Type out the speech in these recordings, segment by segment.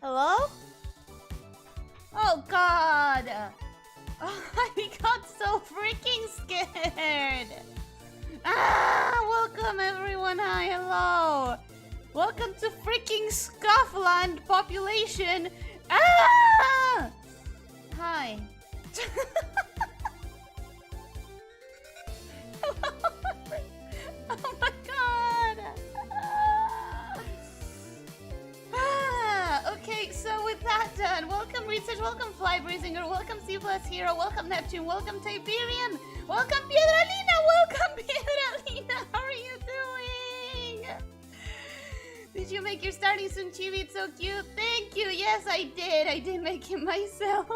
Hello? Oh god! Oh, I got so freaking scared! Welcome everyone, hi, hello! Welcome to freaking Scuffland population! Hi. Oh my god! Okay, so with that done, welcome Research, welcome Flybrazinger, welcome C+ Hero, welcome Neptune, welcome Tiberian, welcome Piedralina, welcome Piedralina, how are you doing? Did you make your starting soon, Chibi? It's so cute. Thank you, yes I did make it myself.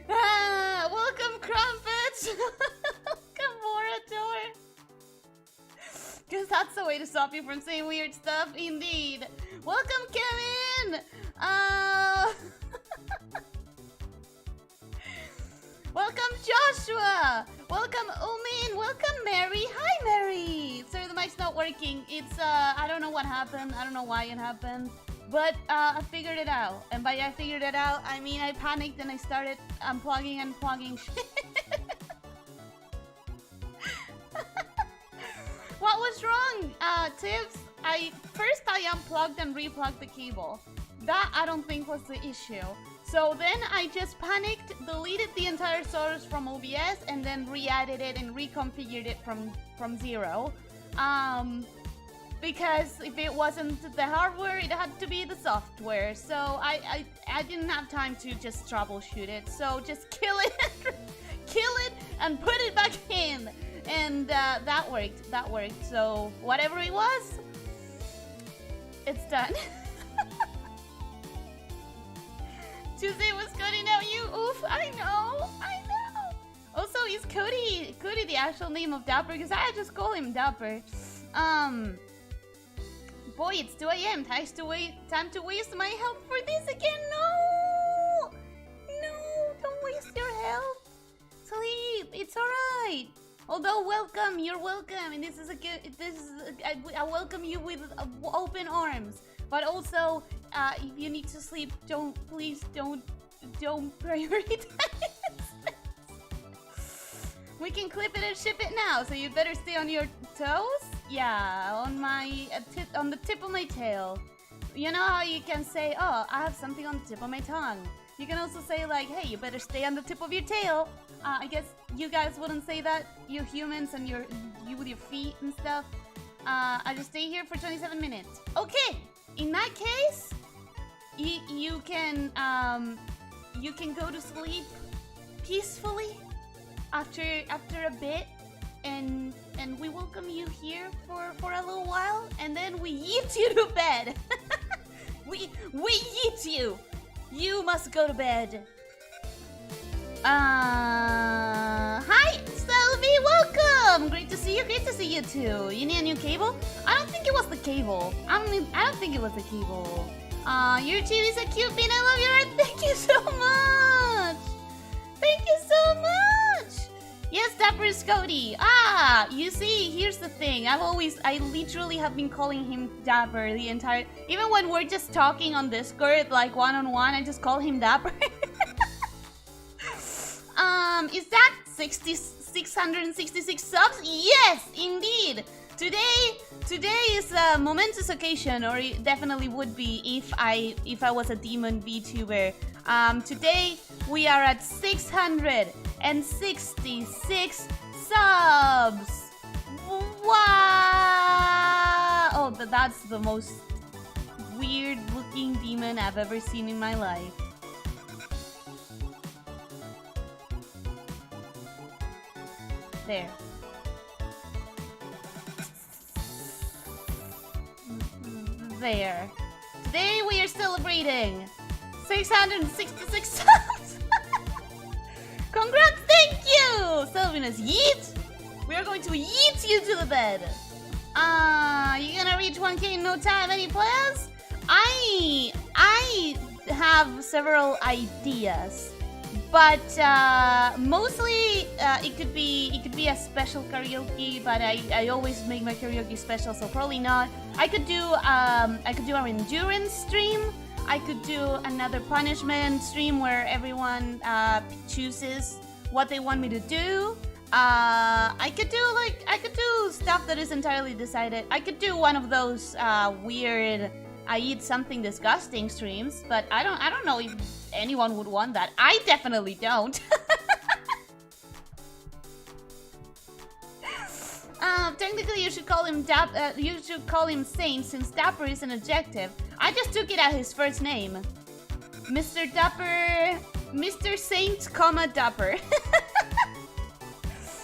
Welcome Crumpets, welcome Morator. Because that's the way to stop you from saying weird stuff, indeed. Welcome, Kevin! Welcome, Joshua! Welcome, Umin! Welcome, Mary! Hi, Mary! Sorry, the mic's not working. It's, I don't know what happened. I don't know why it happened. But, I figured it out. And by I figured it out, I mean I panicked and I started unplugging and plugging shit. What was wrong, Tibbs? First I unplugged and replugged the cable. That I don't think was the issue. So then I just panicked, deleted the entire source from OBS, and then re-added it and reconfigured it from zero. Because if it wasn't the hardware, it had to be the software. So I didn't have time to just troubleshoot it. So just kill it, kill it, and put it back in. And that worked, so whatever it was, it's done. Tuesday was coding out you, oof, I know. Also, is Cody the actual name of Dapper? Because I just call him Dapper. Boy, it's 2 AM, time to waste my help for this again, no, don't waste your help. Sleep, it's alright. Although welcome, you're welcome, and this is I welcome you with open arms. But also, if you need to sleep, please don't prioritize. We can clip it and ship it now, so you'd better stay on your toes. Yeah, on the tip of my tail. You know how you can say, oh, I have something on the tip of my tongue. You can also say like, hey, you better stay on the tip of your tail. I guess you guys wouldn't say that, you humans and you with your feet and stuff. I just stay here for 27 minutes. Okay, in that case, you can go to sleep peacefully after a bit, and we welcome you here for a little while, and then we yeet you to bed. we yeet you. You must go to bed. Hi, Selby, welcome! Great to see you too. You need a new cable? I don't think it was the cable. I don't think it was the cable. Your chibi's a cute bean, I love your art. Thank you so much! Thank you so much! Yes, Dapper is Cody. You see, here's the thing. I literally have been calling him Dapper the entire... Even when we're just talking on Discord, like one-on-one, I just call him Dapper. Is that 666 subs? Yes, indeed. Today is a momentous occasion, or it definitely would be if I was a demon VTuber. Today we are at 666 subs. Wow! Oh, that's the most weird-looking demon I've ever seen in my life. There. There. Today we are celebrating 666 subs. Congrats, thank you! Sylvanus, yeet! We are going to yeet you to the bed. You're gonna reach 1K in no time. Any plans? I have several ideas, But mostly it could be a special karaoke, but I always make my karaoke special, so probably not. I could do an endurance stream. I could do another punishment stream where everyone chooses what they want me to do. I could do stuff that is entirely decided. I could do one of those weird I eat something disgusting streams, but I don't know if anyone would want that. I definitely don't. Technically, you should call him Saint, since Dapper is an adjective. I just took it as his first name, Mr. Dapper, Mr. Saint, comma Dapper.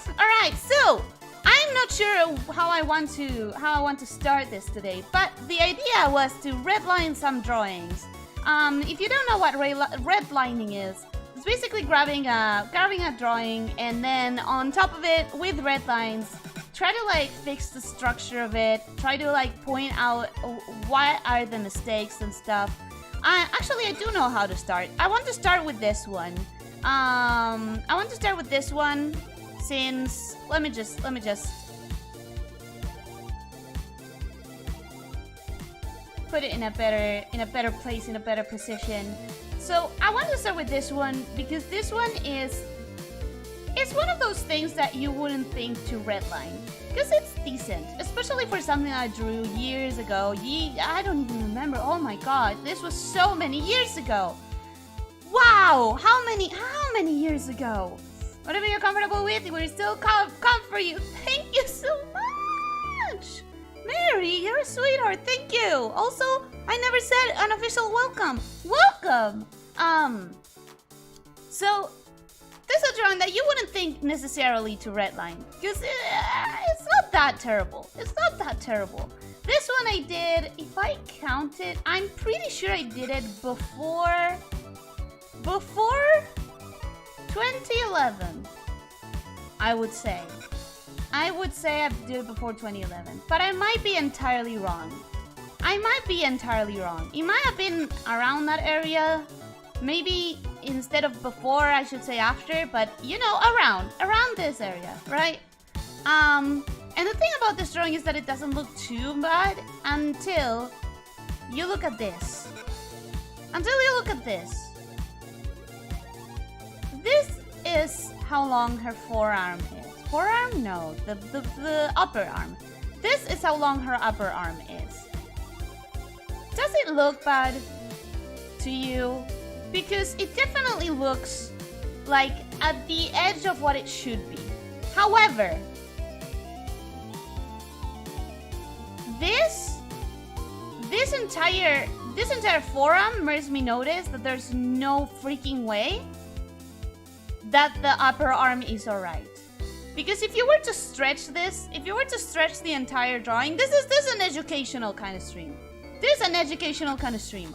All right, so I'm not sure how I want to start this today, but the idea was to redline some drawings. If you don't know what redlining is, it's basically grabbing a drawing and then on top of it with red lines, try to like fix the structure of it, try to like point out what are the mistakes and stuff. Actually, I do know how to start. I want to start with this one. Since let me just put it in a better place, in a better position. So I want to start with this one because this one it's one of those things that you wouldn't think to redline because it's decent, especially for something I drew years ago. I don't even remember. Oh my god, this was so many years ago. Wow, how many years ago? Whatever you're comfortable with, we're still come for you. Thank you so much. Mary, you're a sweetheart. Thank you. Also, I never said an official welcome. Welcome. So this is a drawing that you wouldn't think necessarily to redline because it's not that terrible. It's not that terrible. This one I did, if I count it, I'm pretty sure I did it before 2011. I would say I did it before 2011, but I might be entirely wrong. It might have been around that area. Maybe instead of before, I should say after, but you know, around this area, right? And the thing about this drawing is that it doesn't look too bad until you look at this. This is how long her forearm is. Forearm? No, the upper arm. This is how long her upper arm is. Does it look bad to you? Because it definitely looks like at the edge of what it should be. However, this entire forearm makes me notice that there's no freaking way that the upper arm is alright. Because if you were to stretch this, if you were to stretch the entire drawing, this is an educational kind of stream.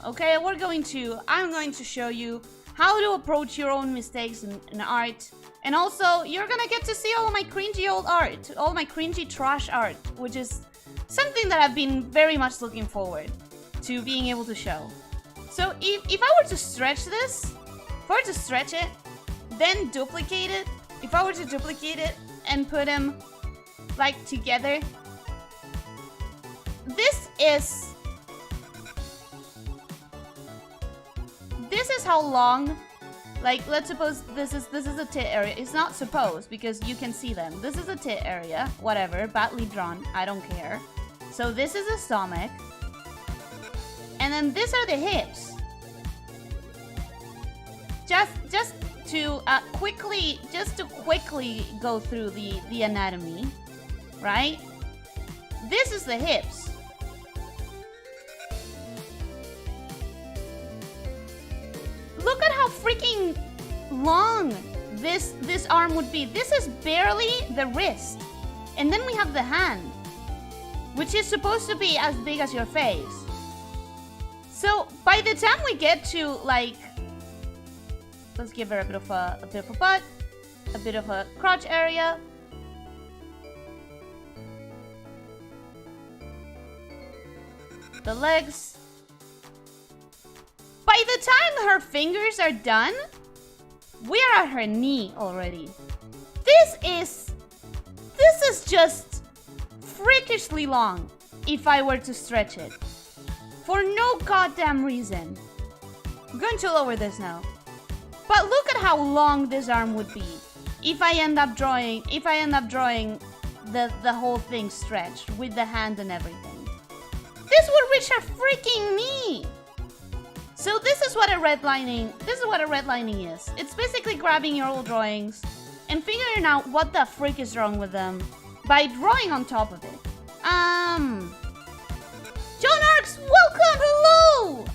Okay? I'm going to show you how to approach your own mistakes in art. And also, you're gonna get to see all my cringy old art, all my cringy trash art, which is something that I've been very much looking forward to being able to show. So if I were to stretch this, then duplicate it, if I were to duplicate it and put them like together, this is how long, like let's suppose this is a tit area. It's not supposed because you can see them. This is a tit area, whatever, badly drawn, I don't care. So this is a stomach. And then these are the hips. Just to quickly go through the anatomy, right? This is the hips. Look at how freaking long this arm would be. This is barely the wrist. And then we have the hand, which is supposed to be as big as your face. So by the time we get to like, let's give her a bit of a butt, a bit of a crotch area. The legs. By the time her fingers are done, We are at her knee already. This is just freakishly long if I were to stretch it. For no goddamn reason. I'm going to lower this now. But look at how long this arm would be if I end up drawing the whole thing stretched with the hand and everything. This would reach her freaking knee. So this is what a redlining is. It's basically grabbing your old drawings and figuring out what the frick is wrong with them by drawing on top of it. John Arks, welcome, hello!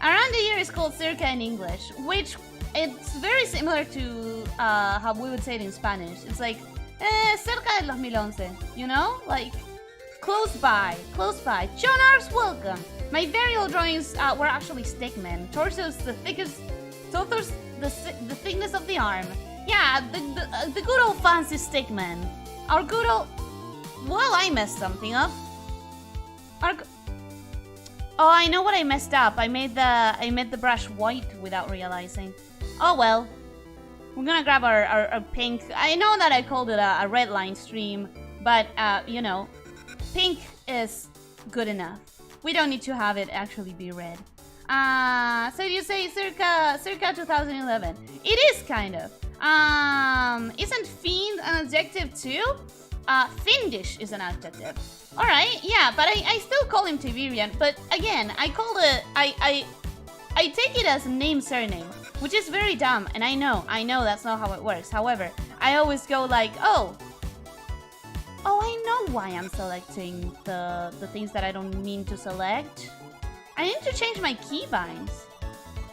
Around the year is called circa in English, which it's very similar to how we would say it in Spanish. It's like, cerca del 2011, you know? Like, close by, close by. John Arks, welcome! My very old drawings were actually stickmen. Torso's the thickest, torso's the thickness of the arm. Yeah, the good old fancy stickmen. Our good old... Well, I messed something up. Oh, I know what I messed up. I made the brush white without realizing. Oh well. We're gonna grab our pink. I know that I called it a red line stream, but you know, pink is good enough. We don't need to have it actually be red. So you say circa 2011. It is kind of. Isn't fiend an adjective too? Fiendish is an adjective. Alright, yeah, but I still call him Tiberian. But again, I call it... I take it as a name surname, which is very dumb, and I know that's not how it works. However, I always go like, oh, I know why I'm selecting the things that I don't mean to select. I need to change my keybinds.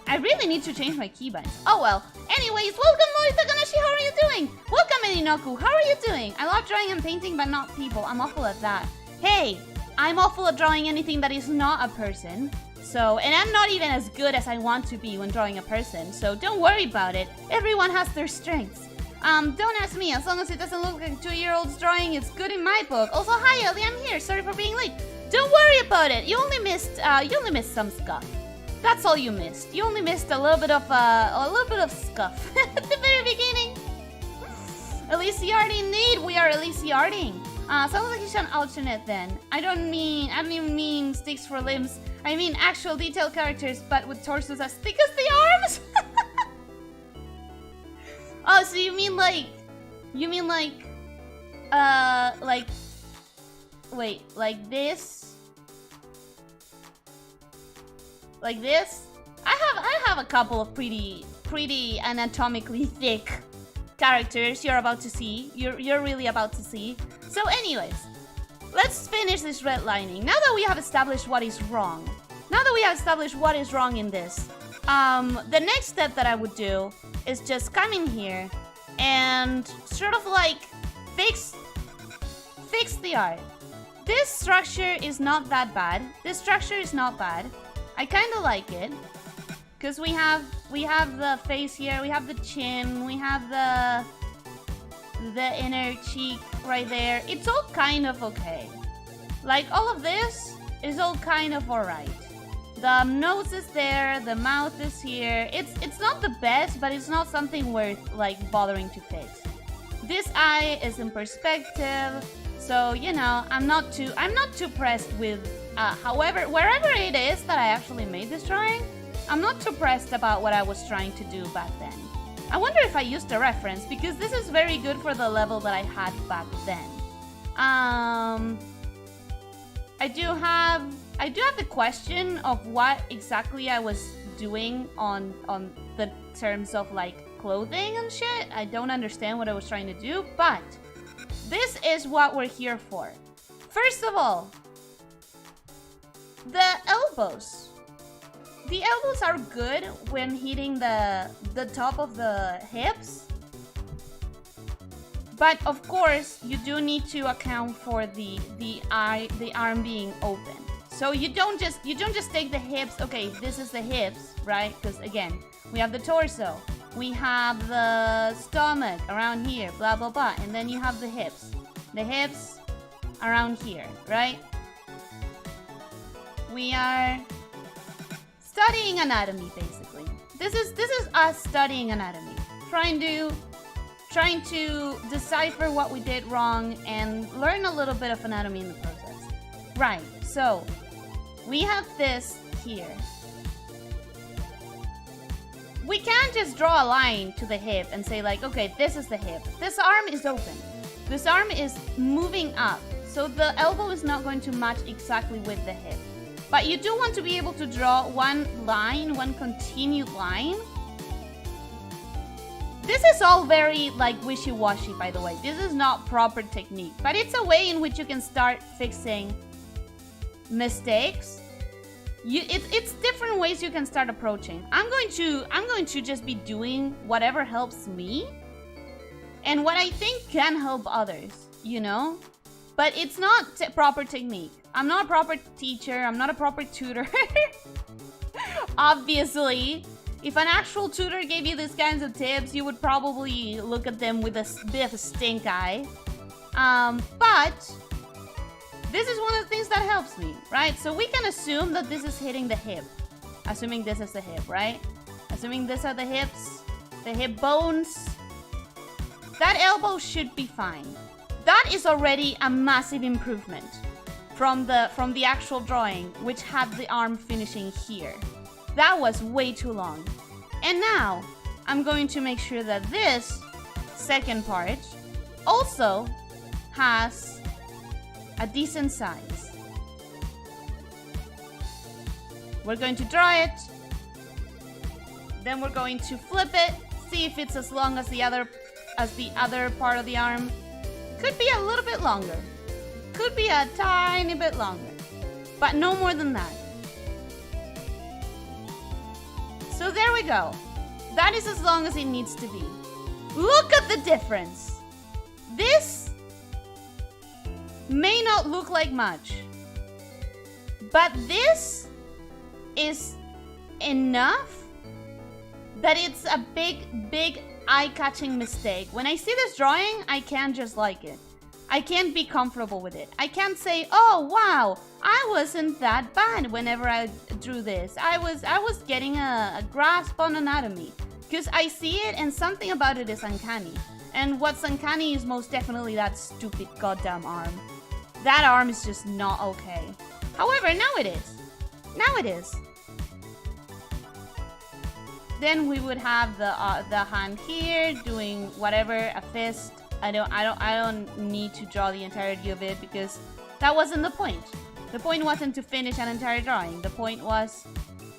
I really need to change my keybinds. Oh well. Anyways, welcome Morita Ganashi, how are you doing? Welcome Eninoku, how are you doing? I love drawing and painting, but not people. I'm awful at that. Hey, I'm awful at drawing anything that is not a person. So, and I'm not even as good as I want to be when drawing a person. So don't worry about it. Everyone has their strengths. Don't ask me. As long as it doesn't look like a 2-year-old's drawing, it's good in my book. Also, hi Ellie, I'm here. Sorry for being late. Don't worry about it. You only missed some scuff. That's all you missed. You only missed a little bit of scuff at the very beginning. Elyssia indeed. We are Elyssia. Sounds like you should alternate then. I don't even mean sticks for limbs. I mean actual detailed characters, but with torsos as thick as the arms. Oh, so you mean like, wait, like this? Like this? I have a couple of pretty anatomically thick characters you're about to see. You're really about to see. So anyways, let's finish this redlining. Now that we have established what is wrong. In this, the next step that I would do is just come in here and sort of like fix the art. This structure is not that bad. I kind of like it because we have the face here, we have the chin, we have the inner cheek right there. It's all kind of okay. Like all of this is all kind of alright. The nose is there, the mouth is here. It's not the best, but it's not something worth like bothering to fix. This eye is in perspective, so you know I'm not too pressed with. However, wherever it is that I actually made this drawing, I'm not too pressed about what I was trying to do back then. I wonder if I used a reference because this is very good for the level that I had back then. I do have the question of what exactly I was doing on the terms of like clothing and shit. I don't understand what I was trying to do, but this is what we're here for. First of all, the elbows. The elbows are good when hitting the top of the hips. But of course, you do need to account for the arm being open. So you don't just take the hips. Okay, this is the hips, right? Because again, we have the torso, we have the stomach around here, blah blah blah, and then you have the hips. The hips around here, right? We are studying anatomy basically. This is us studying anatomy, trying to decipher what we did wrong and learn a little bit of anatomy in the process. Right. So we have this here. We can't just draw a line to the hip and say like, okay, this is the hip. This arm is open. This arm is moving up. So the elbow is not going to match exactly with the hip. But you do want to be able to draw one line, one continued line. This is all very like wishy-washy, by the way. This is not proper technique, but it's a way in which you can start fixing mistakes. It's different ways you can start approaching. I'm going to just be doing whatever helps me and what I think can help others, you know? But it's not proper technique. I'm not a proper teacher. I'm not a proper tutor. Obviously, if an actual tutor gave you these kinds of tips, you would probably look at them with a bit of a stink eye. But this is one of the things that helps me, right? So we can assume that this is hitting the hip. Assuming this is the hip, right? Assuming these are the hips, the hip bones. That elbow should be fine. That is already a massive improvement from the actual drawing, which had the arm finishing here. That was way too long. And now, I'm going to make sure that this second part also has a decent size. We're going to draw it. Then we're going to flip it, see if it's as long as the other part of the arm. Could be a little bit longer. Could be a tiny bit longer. But no more than that. So there we go. That is as long as it needs to be. Look at the difference. This may not look like much, but this is enough that it's a big eye-catching mistake. When I see this drawing, I can't just like it. I can't be comfortable with it. I can't say, oh wow, I wasn't that bad whenever I drew this. I was getting a grasp on anatomy. Because I see it and something about it is uncanny. And what's uncanny is most definitely that stupid goddamn arm. That arm is just not okay. However, now it is. Now it is. Then we would have the hand here doing whatever, a fist. I don't need to draw the entirety of it because that wasn't the point. The point wasn't to finish an entire drawing. The point was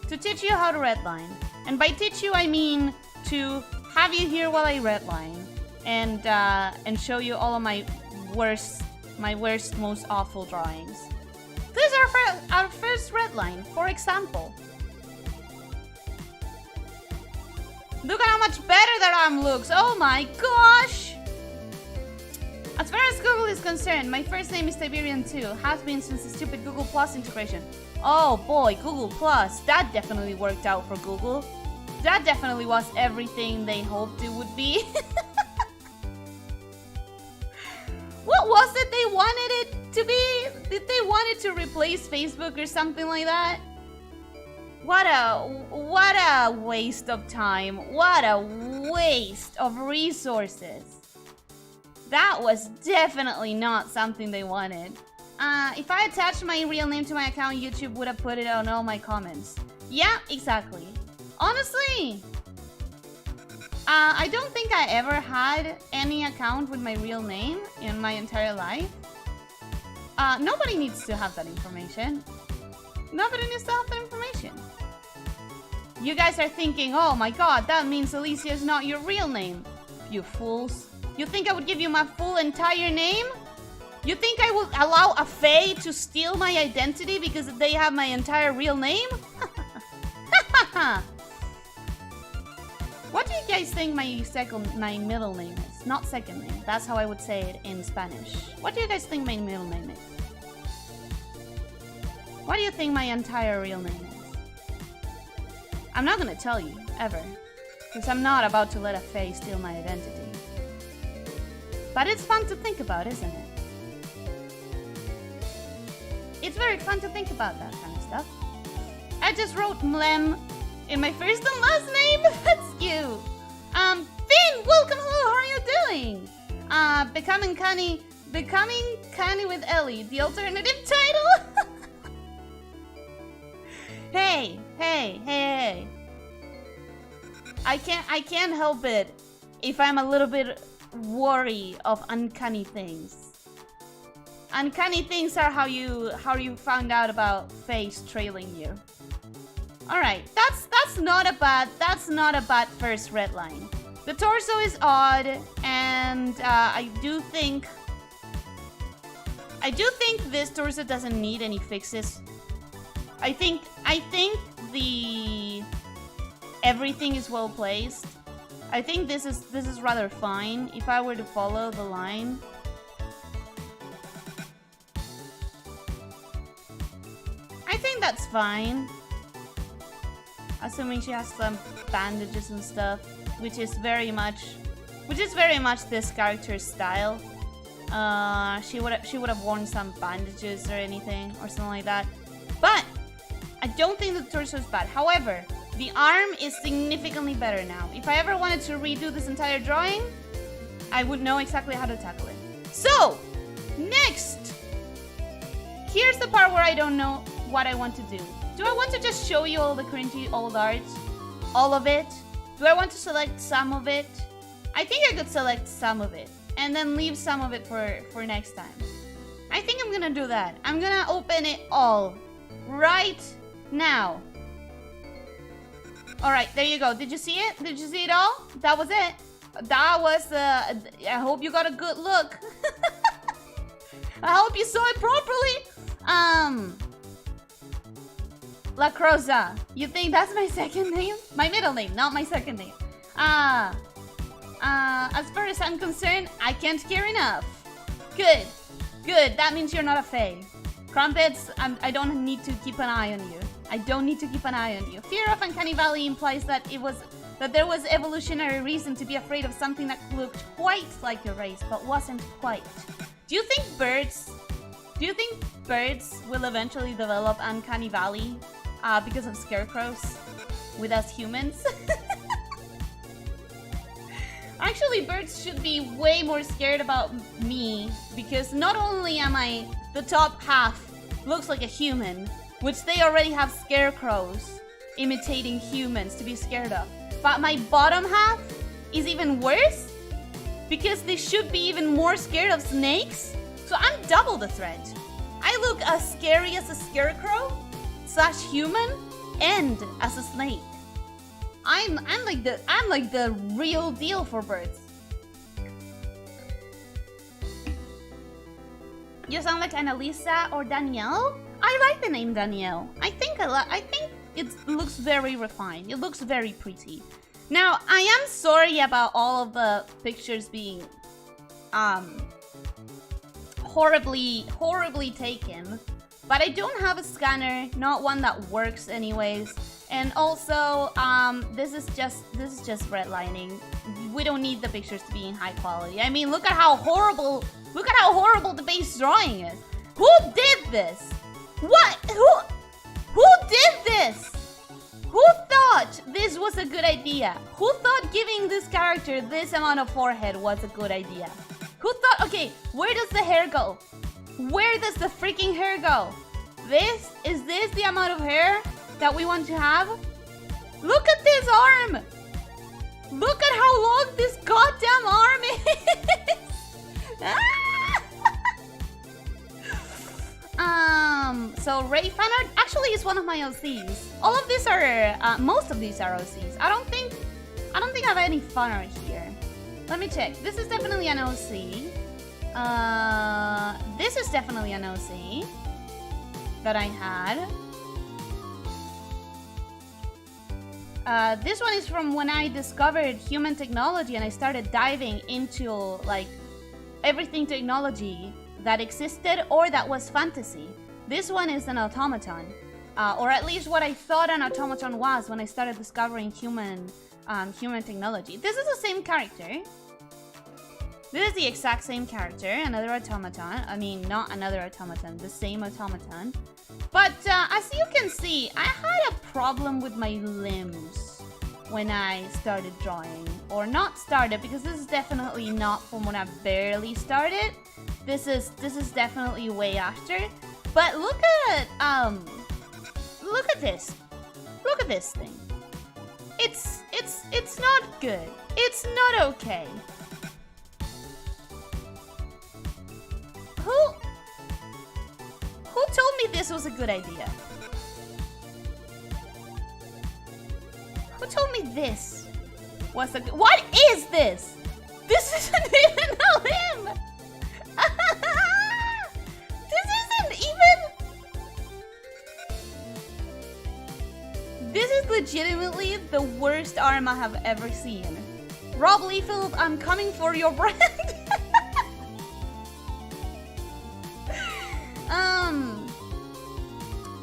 to teach you how to redline. And by teach you, I mean to have you here while I redline and show you all of my worst, most awful drawings. This is our first redline, for example. Look at how much better that arm looks. Oh my gosh! As far as Google is concerned, my first name is Tiberian too. Has been since the stupid Google Plus integration. Oh boy, Google Plus. That definitely worked out for Google. That definitely was everything they hoped it would be. What was it they wanted it to be? Did they want it to replace Facebook or something like that? What a waste of time. What a waste of resources. That was definitely not something they wanted. If I attached my real name to my account, YouTube would have put it on all my comments. Yeah, exactly. Honestly, I don't think I ever had any account with my real name in my entire life. Nobody needs to have that information. Nobody needs to have that information. You guys are thinking, oh my god, that means Elyssia is not your real name. You fools. You think I would give you my full entire name? You think I would allow a fae to steal my identity because they have my entire real name? What do you guys think my middle name is? Not second name. That's how I would say it in Spanish. What do you guys think my middle name is? What do you think my entire real name is? I'm not gonna tell you, ever. Because I'm not about to let a fae steal my identity. But it's fun to think about, isn't it? It's very fun to think about that kind of stuff. I just wrote Mlem In my first and last name? That's cute. Finn, welcome, hello, how are you doing? Becoming canny with Ellie, the alternative title? Hey. I can't help it if I'm a little bit worried of uncanny things. Uncanny things are how you found out about Face trailing you. All right, that's not a bad first red line. The torso is odd, and I do think this torso doesn't need any fixes. I think the everything is well placed. I think this is rather fine if I were to follow the line. I think that's fine. Assuming she has some bandages and stuff, which is very much this character's style. She would have worn some bandages or anything or something like that. But I don't think the torso is bad. However, the arm is significantly better now. If I ever wanted to redo this entire drawing, I would know exactly how to tackle it. So, next! Here's the part where I don't know what I want to do. Do I want to just show you all the cringy old art? All of it? Do I want to select some of it? I think I could select some of it and then leave some of it for next time. I think I'm gonna do that. I'm gonna open it all right now. Alright, there you go. Did you see it? Did you see it all? That was it. That was, I hope you got a good look. I hope you saw it properly. La Croza. You think that's my second name? My middle name, not my second name. As far as I'm concerned, I can't care enough. Good. Good. That means you're not a fae. Crumpets, I don't need to keep an eye on you. I don't need to keep an eye on you. Fear of Uncanny Valley implies that there was evolutionary reason to be afraid of something that looked quite like your race, but wasn't quite. Do you think birds will eventually develop Uncanny Valley because of scarecrows with us humans? Actually, birds should be way more scared about me because not only am I the top half looks like a human, which they already have scarecrows imitating humans to be scared of, but my bottom half is even worse because they should be even more scared of snakes. So I'm double the threat. I look as scary as a scarecrow / human and as a snake. I'm like the real deal for birds. You sound like an Elyssia or Danielle. I like the name Danielle. I think it looks very refined. It looks very pretty. Now, I am sorry about all of the pictures being horribly taken, but I don't have a scanner, not one that works anyways. And also, this is just redlining. We don't need the pictures to be in high quality. I mean, look at how horrible the base drawing is. Who did this? What? Who did this? Who thought this was a good idea? Who thought giving this character this amount of forehead was a good idea? Who thought, okay, where does the hair go? Where does the freaking hair go? Is this the amount of hair that we want to have? Look at this arm! Look at how long this goddamn arm is! So Ray fan art actually is one of my OCs. All of these are, most of these are OCs. I don't think I have any fan art here. Let me check. This is definitely an OC. This is definitely an OC that I had. This one is from when I discovered human technology and I started diving into like everything technology that existed or that was fantasy. This one is an automaton, or at least what I thought an automaton was when I started discovering human technology. This is the same character. This is the exact same character, another automaton. I mean, not another automaton, the same automaton. But as you can see, I had a problem with my limbs when I started drawing. Or not started, because this is definitely not from when I barely started. This is definitely way after. But look at this. Look at this thing. It's not good. It's not okay. Who told me this was a good idea? Who told me this was a good... What is this? This isn't even a limb! This isn't even... This is legitimately the worst arm I have ever seen. Rob Liefeld, I'm coming for your brand!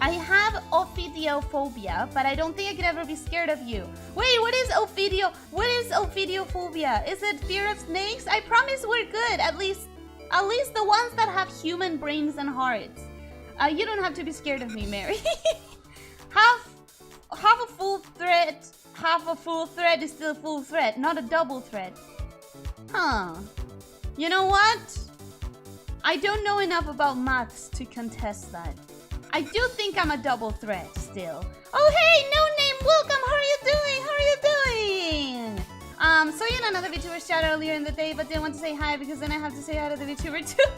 I have ophidiophobia, but I don't think I could ever be scared of you. Wait, what is ophidiophobia? Is it fear of snakes? I promise we're good. At least the ones that have human brains and hearts. You don't have to be scared of me, Mary. half a full thread. Half a full thread is still full thread, not a double thread. Huh. You know what? I don't know enough about maths to contest that. I do think I'm a double thread still. Oh hey, no name, welcome. How are you doing? How are you doing? So you know another VTuber chat earlier in the day, but didn't want to say hi because then I have to say hi to the VTuber too.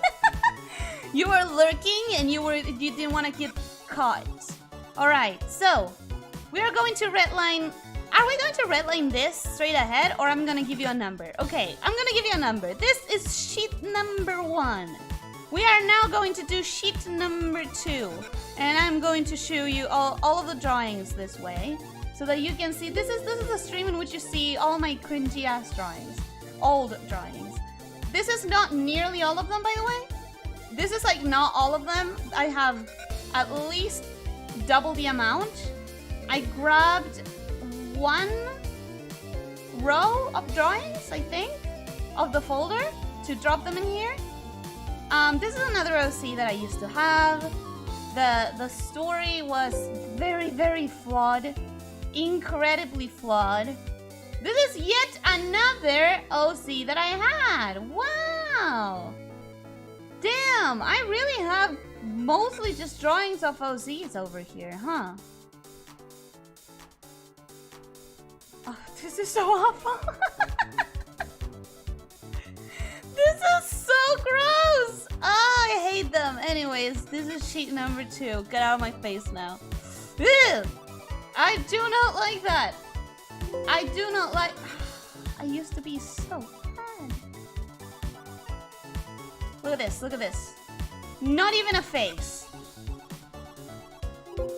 You were lurking and you didn't want to get caught. All right, so we are going to redline. Are we going to redline this straight ahead, or I'm gonna give you a number? Okay, I'm gonna give you a number. This is sheet number 1. We are now going to do sheet number 2. And I'm going to show you all of the drawings this way, so that you can see. This is a stream in which you see all my cringy ass drawings. Old drawings. This is not nearly all of them, by the way. This is like not all of them. I have at least double the amount. I grabbed 1 row of drawings, I think, of the folder to drop them in here. This is another OC that I used to have. The story was very, very flawed. Incredibly flawed. This is yet another OC that I had. Wow. Damn, I really have mostly just drawings of OCs over here, huh? Oh, this is so awful. This is so gross. Oh, I hate them. Anyways, this is sheet number 2. Get out of my face now. Ew. I do not like that. I do not like... I used to be so bad. Look at this. Look at this. Not even a face.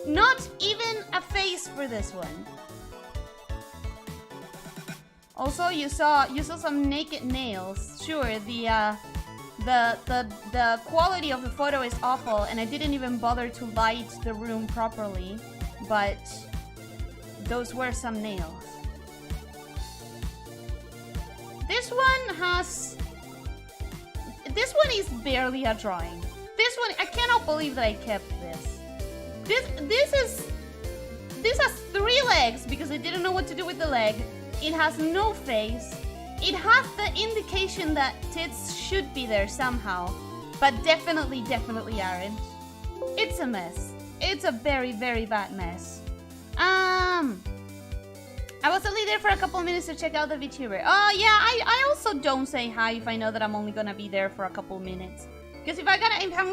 Not even a face for this one. Also, you saw some naked nails. Sure, the quality of the photo is awful, and I didn't even bother to light the room properly, but those were some nails. This one is barely a drawing. This one, I cannot believe that I kept this. This has 3 legs because I didn't know what to do with the leg. It has no face. It has the indication that tits should be there somehow, but definitely aren't. It's a mess. It's a very, very bad mess. I was only there for a couple of minutes to check out the VTuber. Oh yeah, I also don't say hi if I know that I'm only gonna be there for a couple minutes. Because if I'm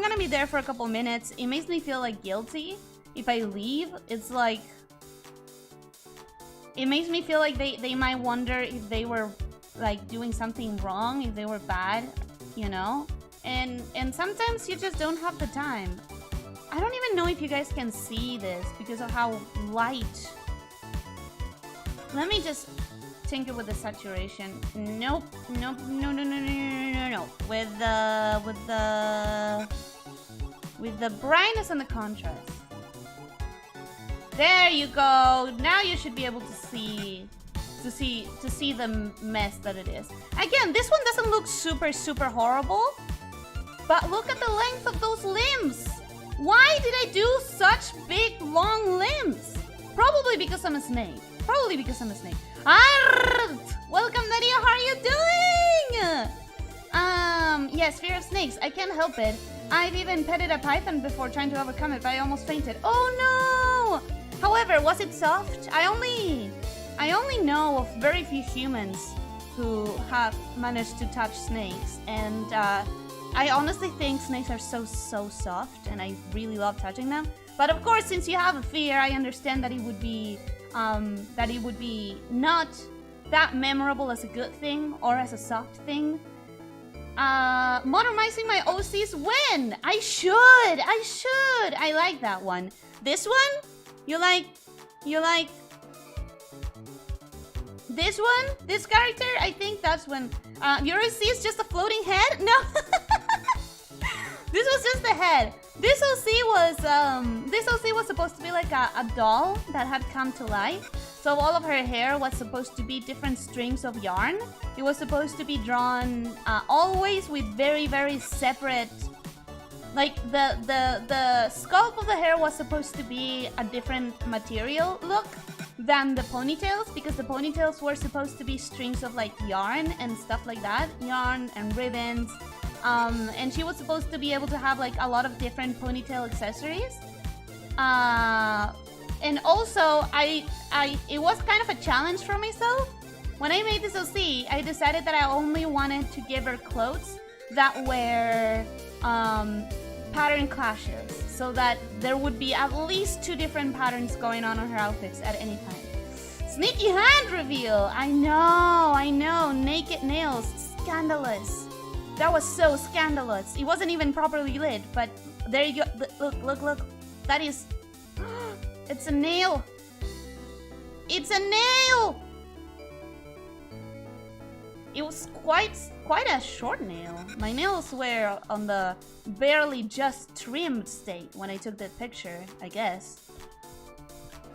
gonna be there for a couple minutes, it makes me feel like guilty. If I leave, it's like... It makes me feel like they might wonder if they were like doing something wrong, if they were bad, you know? And sometimes you just don't have the time. I don't even know if you guys can see this because of how light. Let me just tinker with the saturation. Nope, nope, no. With the brightness and the contrast. There you go. Now you should be able to see to see the mess that it is. Again, this one doesn't look super horrible, but look at the length of those limbs. Why did I do such big long limbs? Probably because I'm a snake. Probably because I'm a snake. Welcome, Nadia. How are you doing? Yes, fear of snakes. I can't help it. I've even petted a python before trying to overcome it, but I almost fainted. Oh no! However, was it soft? I only know of very few humans who have managed to touch snakes, and I honestly think snakes are so soft, and I really love touching them. But of course, since you have a fear, I understand that it would be not that memorable as a good thing or as a soft thing. Modernizing my OCs when? I should. I like that one. This one? You like this one? This character? I think that's when your OC is just a floating head? No. This was just the head. This OC was supposed to be like a doll that had come to life. So all of her hair was supposed to be different strings of yarn. It was supposed to be drawn always with very separate. Like the sculpt of the hair was supposed to be a different material look than the ponytails, because the ponytails were supposed to be strings of like yarn and stuff like that, yarn and ribbons. And she was supposed to be able to have like a lot of different ponytail accessories. And also, it was kind of a challenge for myself. When I made this OC, I decided that I only wanted to give her clothes that were pattern clashes, so that there would be at least 2 different patterns going on her outfits at any time. Sneaky hand reveal! I know, naked nails, scandalous. That was so scandalous. It wasn't even properly lit, but there you go. Look. That is... It's a nail! It's a nail! It was quite a short nail. My nails were on the barely just trimmed state when I took that picture, I guess.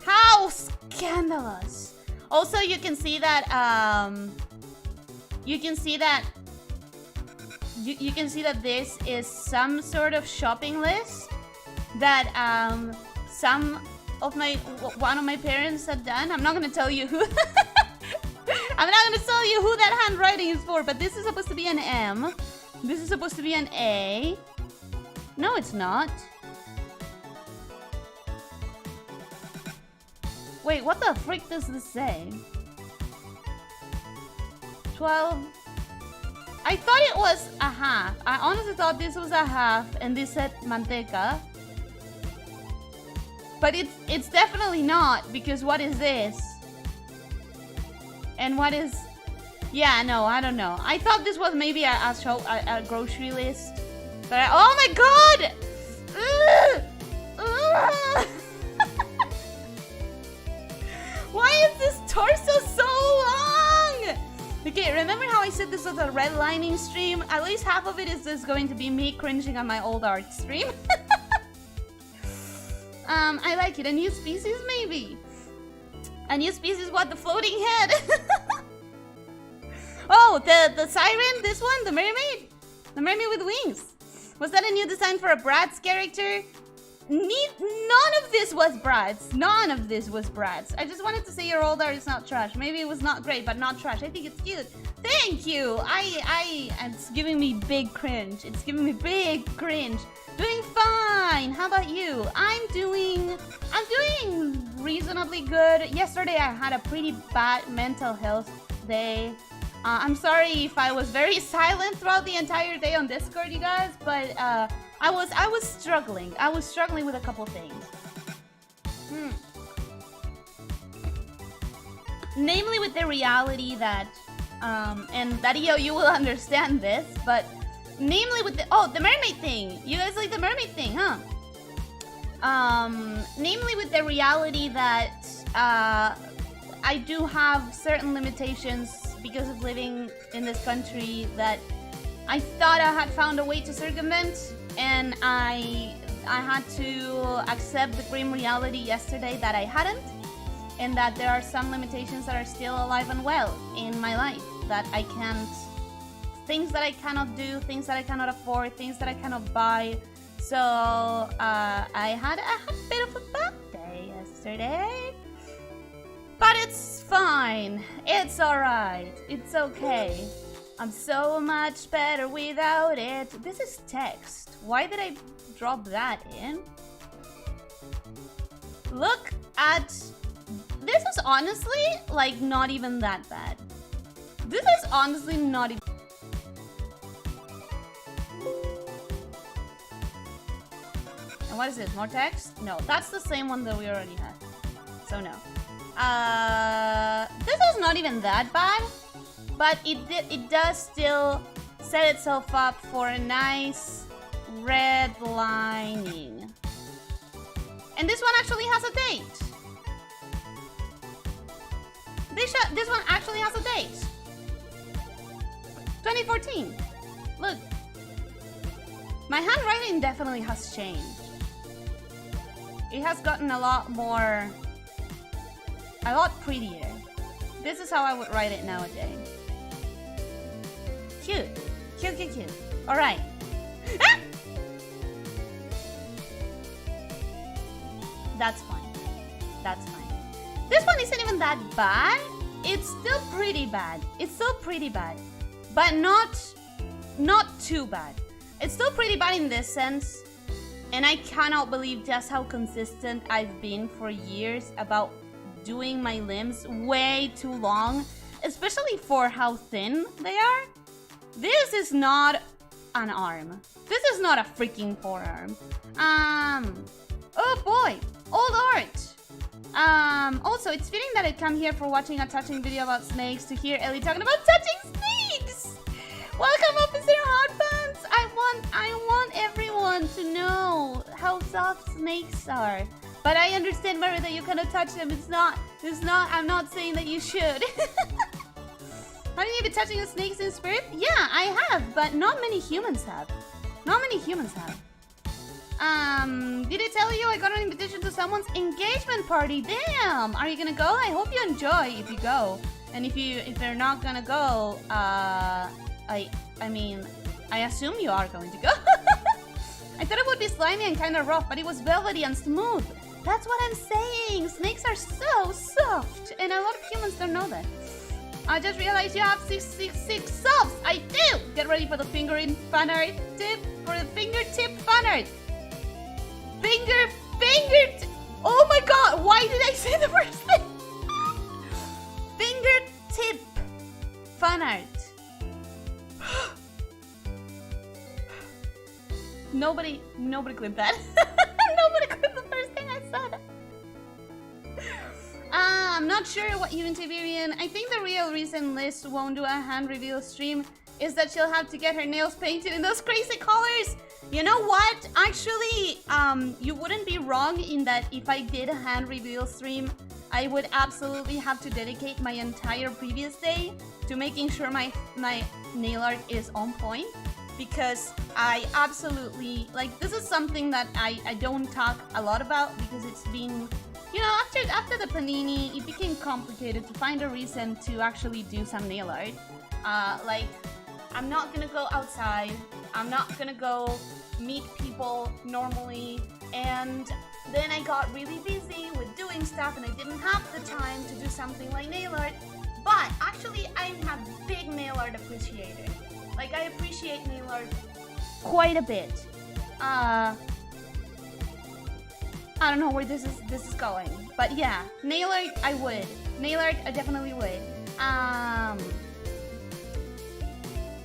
How scandalous! Also, you can see that, you can see that this is some sort of shopping list that one of my parents had done. I'm not gonna tell you who. I'm not gonna tell you who that handwriting is for, but this is supposed to be an M. This is supposed to be an A. No, it's not. Wait, what the frick does this say? 12. I thought it was a half. I honestly thought this was a half, and this said manteca. But it's definitely not, because what is this? And what is... Yeah, no, I don't know. I thought this was maybe a grocery list. But oh my god! Why is this torso so long? Okay, remember how I said this was a redlining stream? At least half of it is just going to be me cringing on my old art stream. I like it. A new species, maybe. A new species, what? The floating head. Oh, the siren? This one? The mermaid? The mermaid with wings. Was that a new design for a Bratz character? None of this was Bratz. None of this was Bratz. I just wanted to say your old art is not trash. Maybe it was not great, but not trash. I think it's cute. Thank you. It's giving me big cringe. It's giving me big cringe. Doing fine. How about you? I'm doing reasonably good. Yesterday I had a pretty bad mental health day. I'm sorry if I was very silent throughout the entire day on Discord, you guys, but I was struggling. I was struggling with a couple things. Namely with the reality that and Dario, you will understand this, but namely with the mermaid thing. You guys like the mermaid thing, huh? Namely with the reality that I do have certain limitations because of living in this country that I thought I had found a way to circumvent, and I had to accept the grim reality yesterday that I hadn't. and that there are some limitations that are still alive and well in my life that I can't, things that I cannot do, things that I cannot afford, things that I cannot buy. So I had a bit of a bad day yesterday, but it's fine. It's alright. It's okay. I'm so much better without it. This is text. Why did I drop that in? Look at... This is honestly, like, not even that bad. This is honestly not even... And what is this? More text? No, that's the same one that we already had. So no. This is not even that bad, but it does still set itself up for a nice redlining. And this one actually has a date. This one actually has a date. 2014. Look. My handwriting definitely has changed. It has gotten a lot more... a lot prettier. This is how I would write it nowadays. Cute. Cute, cute, cute. Alright. Ah! That's fine. That's fine. This one isn't even that bad. It's still pretty bad. It's still pretty bad. But not too bad. It's still pretty bad in this sense. And I cannot believe just how consistent I've been for years about doing my limbs way too long, especially for how thin they are. This is not an arm. This is not a freaking forearm. Oh boy, old art. Also, it's fitting that I come here for watching a touching video about snakes to hear Ellie talking about touching snakes. Welcome, Officer Hotpants. I want everyone to know how soft snakes are. But I understand, Mary, that you cannot touch them. It's not, I'm not saying that you should. Haven't you been touching the snakes in spirit? Yeah, I have, but not many humans have. Not many humans have. Did I tell you I got an invitation to someone's engagement party? Damn! Are you gonna go? I hope you enjoy if you go. And if you're not gonna go, I mean, I assume you are going to go. I thought it would be slimy and kind of rough, but it was velvety and smooth. That's what I'm saying. Snakes are so soft, and a lot of humans don't know that. I just realized you have 666 subs. I do. Get ready for the fingertip fan art. For the fingertip fan art. Fingertip. Oh my god! Why did I say the first thing? Fingertip fan art. Nobody clipped that. Nobody clipped the first thing I said. I'm not sure what you in Tiberian. I think the real reason Liz won't do a hand reveal stream is that she'll have to get her nails painted in those crazy colors. You know what? Actually, you wouldn't be wrong in that if I did a hand reveal stream, I would absolutely have to dedicate my entire previous day to making sure my nail art is on point. Because I absolutely, like, this is something that I don't talk a lot about because it's been, you know, after the panini, it became complicated to find a reason to actually do some nail art. Like, I'm not gonna go outside, I'm not gonna go meet people normally, and then I got really busy with doing stuff and I didn't have the time to do something like nail art. But actually, I'm a big nail art appreciator. Like, I appreciate nail art quite a bit. I don't know where this is going, but yeah, nail art I would. Nail art I definitely would.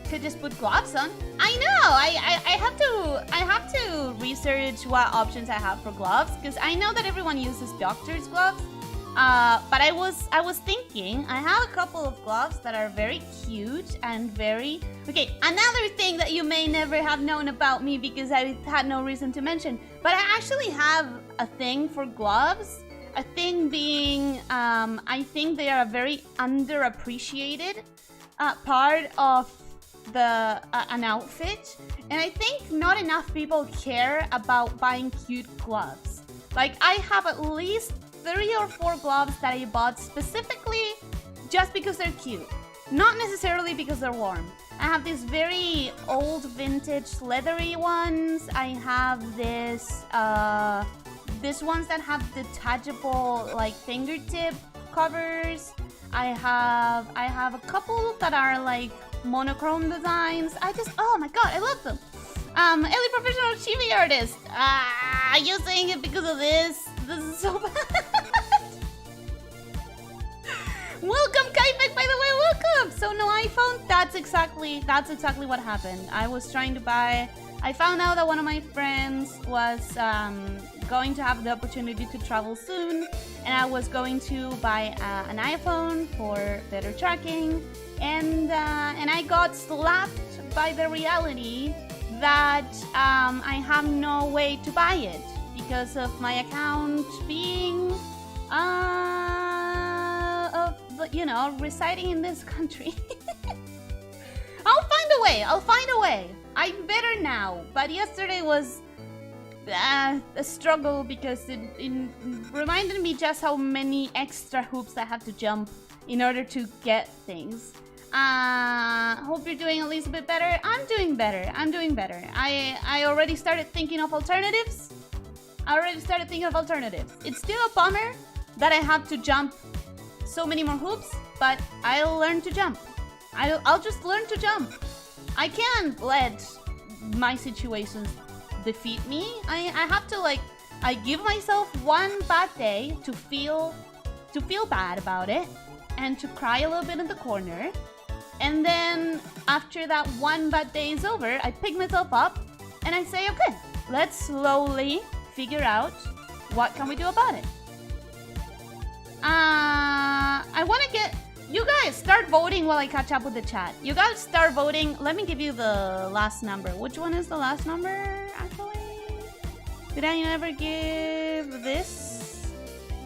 Could just put gloves on. I know. I have to research what options I have for gloves because I know that everyone uses doctor's gloves. But I was thinking, I have a couple of gloves that are very cute and very... Okay, another thing that you may never have known about me because I had no reason to mention, but I actually have a thing for gloves. A thing being, I think they are a very underappreciated part of an outfit. And I think not enough people care about buying cute gloves. Like, I have at least 3 or 4 gloves that I bought specifically just because they're cute. Not necessarily because they're warm. I have these very old vintage leathery ones. I have these ones that have detachable like fingertip covers. I have a couple that are like monochrome designs. Oh my god, I love them. Ellie Professional Chibi Artist. Are you saying it because of this? This is so bad. Welcome, Kaifek, by the way, welcome! So no iPhone? That's exactly what happened. I was trying to buy... I found out that one of my friends was going to have the opportunity to travel soon, and I was going to buy an iPhone for better tracking, and I got slapped by the reality that I have no way to buy it because of my account being residing in this country. I'll find a way. I'm better now, but yesterday was a struggle because it reminded me just how many extra hoops I have to jump in order to get things. Hope you're doing at least a bit better. I'm doing better. I already started thinking of alternatives. It's still a bummer that I have to jump so many more hoops, but I'll learn to jump. I'll just learn to jump. I can't let my situations defeat me. I have to I give myself one bad day to feel bad about it and to cry a little bit in the corner. And then after that one bad day is over, I pick myself up and I say, okay, let's slowly figure out what can we do about it. I want to get... You guys, start voting while I catch up with the chat. You guys start voting. Let me give you the last number. Which one is the last number, actually? Did I never give this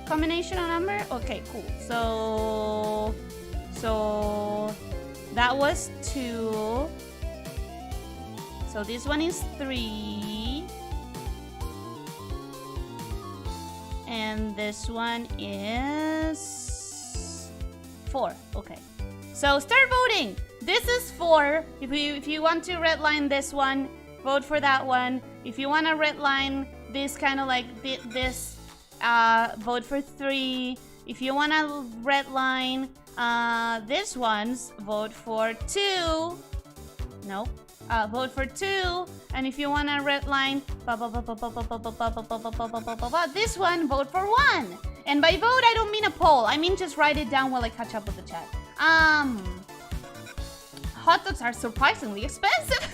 combination a number? Okay, cool. So that was 2. So this one is 3. And this one is 4. Okay. So start voting. This is 4. If you want to redline this one, vote for that one. If you want to redline this kind of like this, vote for 3. If you want to redline this one's, vote for 2. Nope. Vote for 2. And if you want to redline this one, vote for 1. And by vote, I don't mean a poll. I mean just write it down while I catch up with the chat. Hot dogs are surprisingly expensive.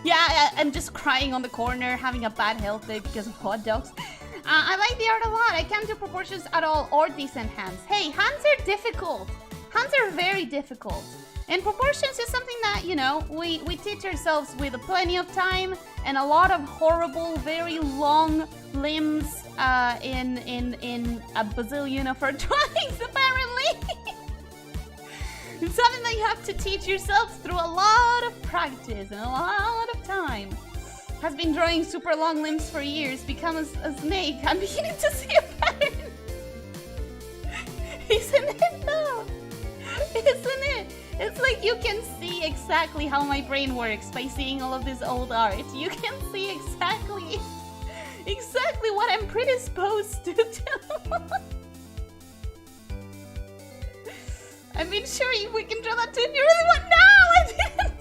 Yeah, I'm just crying on the corner, having a bad health day because of hot dogs. I like the art a lot. I can't do proportions at all or decent hands. Hey, hands are difficult. Hands are very difficult. And proportions is something that, you know, we teach ourselves with plenty of time and a lot of horrible, very long limbs in a bazillion of our drawings, apparently. It's something that you have to teach yourself through a lot of practice and a lot of time. Has been drawing super long limbs for years, become a snake. I'm beginning to see a pattern. Isn't it though? Isn't it? It's like you can see exactly how my brain works by seeing all of this old art. You can see exactly what I'm predisposed to do. I mean, sure, we can draw that too if you really want. No, I didn't.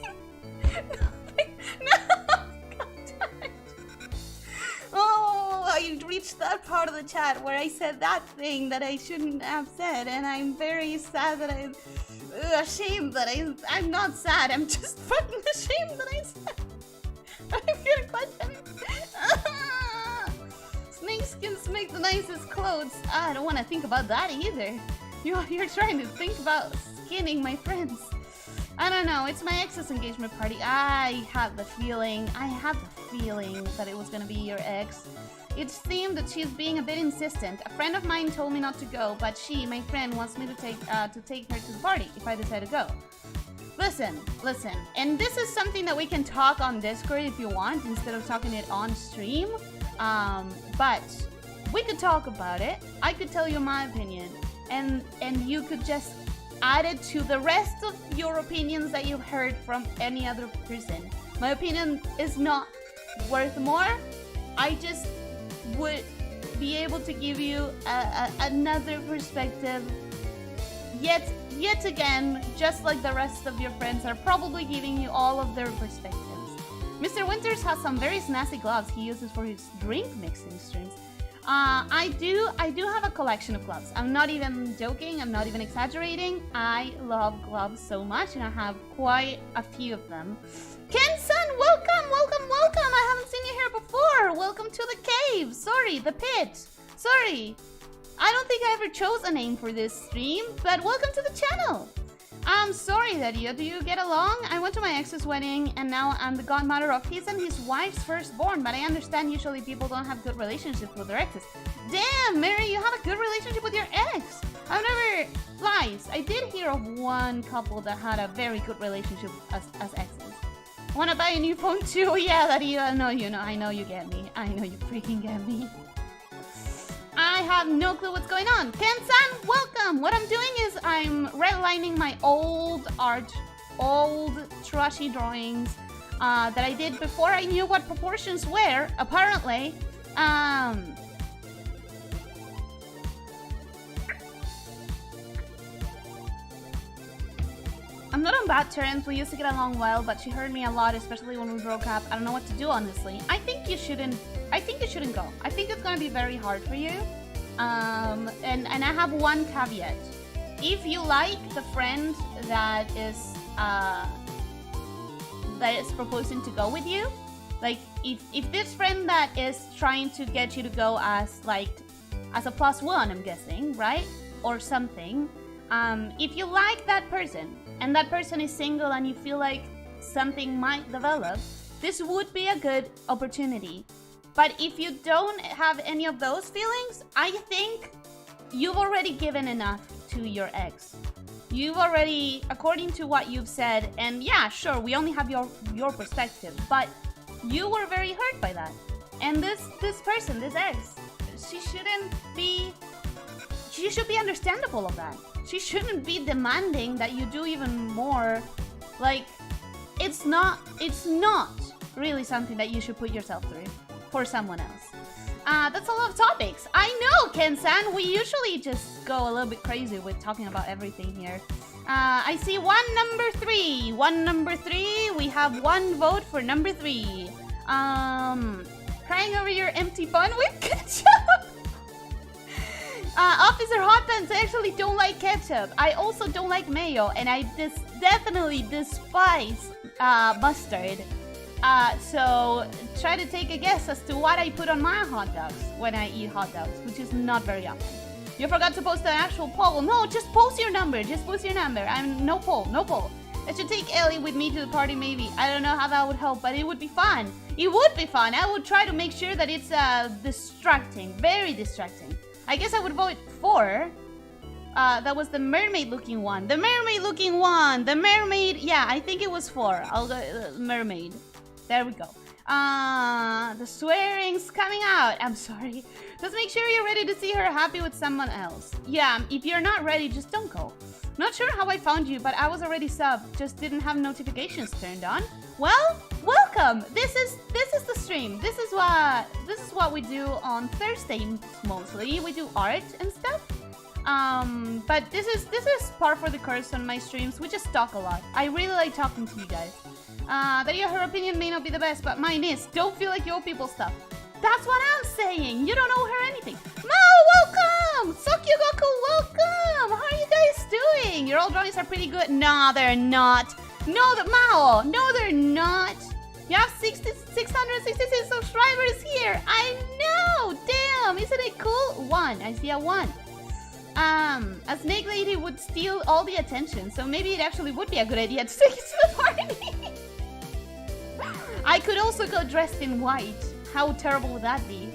No. God damn it. Oh, I reached that part of the chat where I said that thing that I shouldn't have said, and I'm very sad that ashamed that I'm not sad. I'm just fucking ashamed that I said. I'm gonna question it. Snakeskins make the nicest clothes. I don't want to think about that either. You're trying to think about skinning my friends. I don't know. It's my ex's engagement party. I had the feeling that it was gonna be your ex. It seemed that she's being a bit insistent. A friend of mine told me not to go, but my friend, wants me to take her to the party if I decide to go. Listen, and this is something that we can talk on Discord if you want, instead of talking it on stream. But we could talk about it. I could tell you my opinion, and you could just add it to the rest of your opinions that you've heard from any other person. My opinion is not worth more. I just would be able to give you another perspective. Yet again, just like the rest of your friends are probably giving you all of their perspectives. Mr. Winters has some very snazzy gloves he uses for his drink mixing streams. I do have a collection of gloves. I'm not even joking, I'm not even exaggerating. I love gloves so much, and I have quite a few of them. Ken-san, welcome! I haven't seen you here before. Welcome to the cave. Sorry, the pit. Sorry. I don't think I ever chose a name for this stream, but welcome to the channel. I'm sorry, Dario. Do you get along? I went to my ex's wedding, and now I'm the godmother of his and his wife's firstborn, but I understand usually people don't have good relationships with their exes. Damn, Mary, you have a good relationship with your ex. I've never... Lies. I did hear of one couple that had a very good relationship as exes. Wanna buy a new phone too? Yeah, Dario, I know you get me. I know you freaking get me. I have no clue what's going on. Ken-san, welcome! What I'm doing is I'm redlining my old art, old trashy drawings that I did before I knew what proportions were, apparently. I'm not on bad terms. We used to get along well, but she hurt me a lot, especially when we broke up. I don't know what to do, honestly. I think you shouldn't go. I think it's gonna be very hard for you. And I have one caveat. If you like the friend that is proposing to go with you, like if this friend that is trying to get you to go as a +1, I'm guessing, right? Or something. If you like that person and that person is single and you feel like something might develop, this would be a good opportunity. But if you don't have any of those feelings, I think you've already given enough to your ex. You've already, according to what you've said, and yeah, sure, we only have your perspective, but you were very hurt by that. And this person, this ex, she should be understandable of that. She shouldn't be demanding that you do even more. Like, it's not really something that you should put yourself through for someone else. That's a lot of topics. I know, Ken-san. We usually just go a little bit crazy with talking about everything here. I see number three. We have one vote for number 3. Crying over your empty bun with ketchup. Officer Hot Pants, I actually don't like ketchup. I also don't like mayo, and I definitely despise mustard. So try to take a guess as to what I put on my hot dogs when I eat hot dogs, which is not very often. You forgot to post an actual poll. No, just post your number. No poll. I should take Ellie with me to the party, maybe. I don't know how that would help, but it would be fun. I would try to make sure that it's distracting, very distracting. I guess I would vote 4. That was the mermaid-looking one. The mermaid, yeah, I think it was 4. I'll go mermaid. There we go. The swearing's coming out. I'm sorry. Just make sure you're ready to see her happy with someone else. Yeah, if you're not ready, just don't go. Not sure how I found you, but I was already subbed. Just didn't have notifications turned on. Well, welcome. This is the stream. This is what we do on Thursdays mostly. We do art and stuff. But this is par for the course on my streams. We just talk a lot. I really like talking to you guys. Daria, her opinion may not be the best, but mine is. Don't feel like you owe people stuff. That's what I'm saying. You don't owe her anything. Mao, welcome! Sokyugoku, welcome! How are you guys doing? Your old drawings are pretty good. Nah, they're not. Mao, no, they're not. You have 666 subscribers here. I know. Damn, isn't it cool? 1. I see a 1. A snake lady would steal all the attention, so maybe it actually would be a good idea to take it to the party. I could also go dressed in white. How terrible would that be?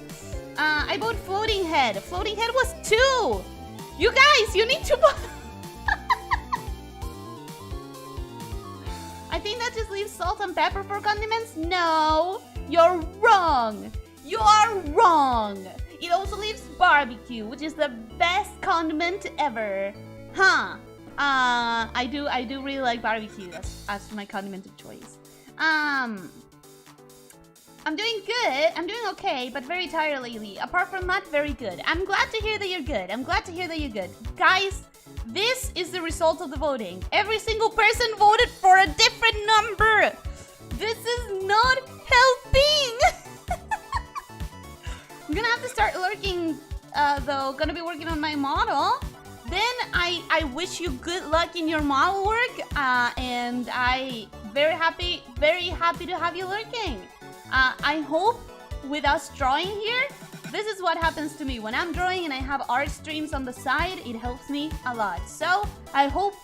I bought floating head. Floating head was 2. You guys, you need to buy. I think that just leaves salt and pepper for condiments. No, you're wrong. You are wrong. it also leaves barbecue, which is the best condiment ever. Huh. I do really like barbecue as my condiment of choice. I'm doing good. I'm doing okay, but very tired lately. Apart from that, very good. I'm glad to hear that you're good. I'm glad to hear that you're good. Guys, this is the result of the voting. Every single person voted for a different number. This is not helping. I'm gonna have to start lurking, though. Gonna be working on my model. Then I wish you good luck in your model work. And I very happy to have you lurking. I hope with us drawing here, this is what happens to me. When I'm drawing and I have art streams on the side, it helps me a lot. So I hope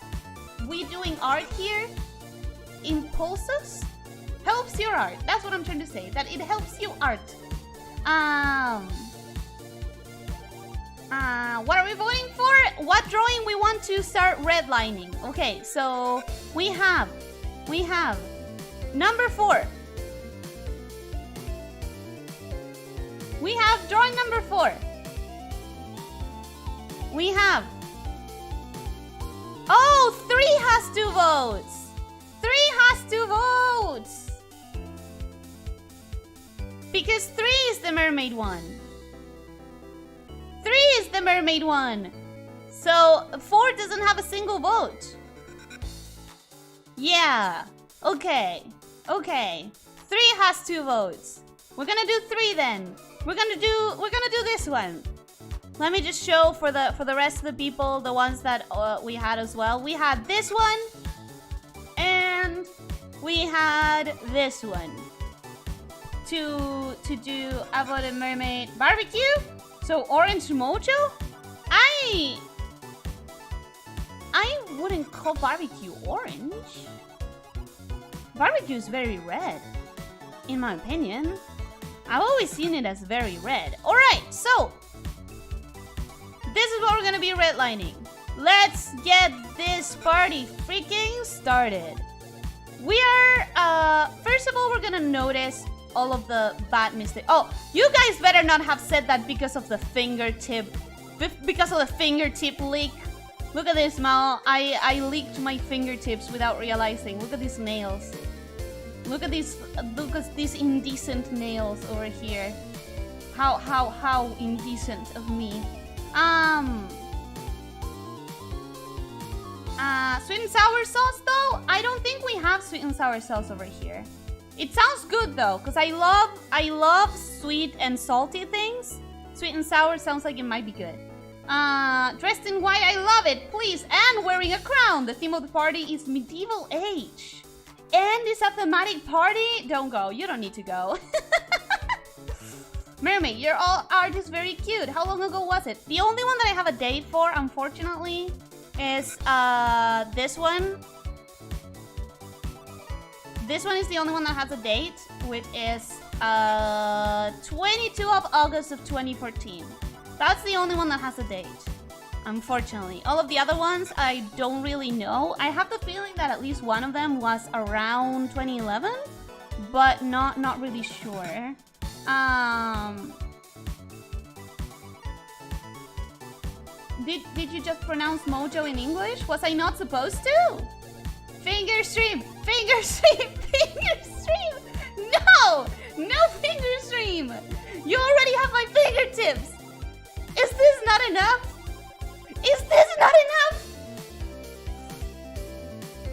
we doing art here impulses helps your art. That's what I'm trying to say, that it helps you art. What are we voting for? What drawing we want to start redlining? Okay, so we have number 4. We have drawing number 4. We have... Oh, 3 has 2 votes. 3 has 2 votes. Because 3 is the mermaid one. 3 is the mermaid one. So 4 doesn't have a single vote. Yeah. Okay. Okay. 3 has 2 votes. We're gonna do 3 then. We're gonna do this one. Let me just show for the rest of the people, the ones that we had as well. We had this one, and we had this one. To do about a mermaid barbecue. So orange mojo. I wouldn't call barbecue orange. Barbecue is very red, in my opinion. I've always seen it as very red. Alright, so this is what we're gonna be redlining. Let's get this party freaking started. We are, first of all, we're gonna notice all of the bad mistakes. Oh, you guys better not have said that because of the fingertip. Because of the fingertip leak. Look at this, Mao. I leaked my fingertips without realizing. Look at these nails. Look at these indecent nails over here. How indecent of me. Sweet and sour sauce though? I don't think we have sweet and sour sauce over here. It sounds good though, because I love sweet and salty things. Sweet and sour sounds like it might be good. Dressed in white, I love it, please. And wearing a crown. The theme of the party is medieval age. And it's a thematic party. Don't go. You don't need to go. Mermaid, your art is very cute. How long ago was it? The only one that I have a date for, unfortunately, is this one. This one is the only one that has a date, which is 22 of August of 2014. That's the only one that has a date. Unfortunately. All of the other ones, I don't really know. I have the feeling that at least one of them was around 2011, but not really sure. Did you just pronounce mojo in English? Was I not supposed to? Finger stream! Finger stream! Finger stream! No! No finger stream! You already have my fingertips! Is this not enough? Is this not enough?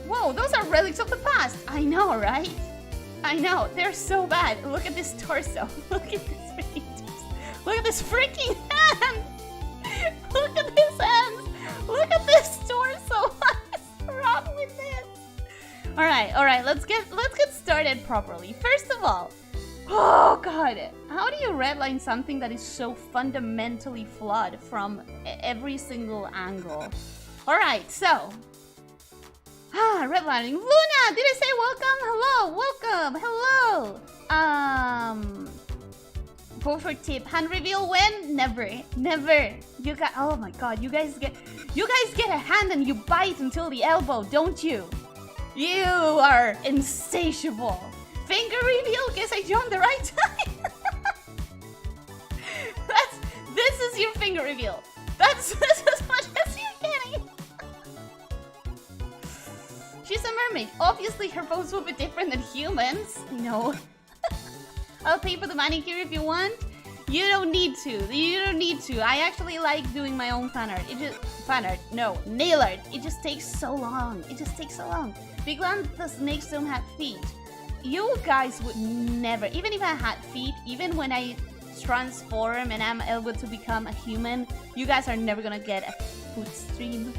Whoa, those are relics of the past. I know, right? I know, they're so bad. Look at this torso. Look at this freaking torso. Look at this freaking hand. Look at this hand. Look at this torso. What is wrong with this? All right. Let's get started properly. First of all, oh god, how do you redline something that is so fundamentally flawed from every single angle? All right, so redlining. Luna, did I say welcome? Hello. Vote for tip. Hand reveal when? Never. You got. Oh my god, you guys get a hand and you bite until the elbow, don't you? You are insatiable. Finger reveal? Guess I joined the right time. finger reveal. That's as much as you're getting. She's a mermaid. Obviously, her bones will be different than humans. No. I'll pay for the manicure if you want. You don't need to. You don't need to. I actually like doing my own fan art. No, nail art. It just takes so long. It just takes so long. Big Land, the snakes don't have feet. You guys would never, even if I had feet, even when I transform and I'm able to become a human, you guys are never gonna get a food stream.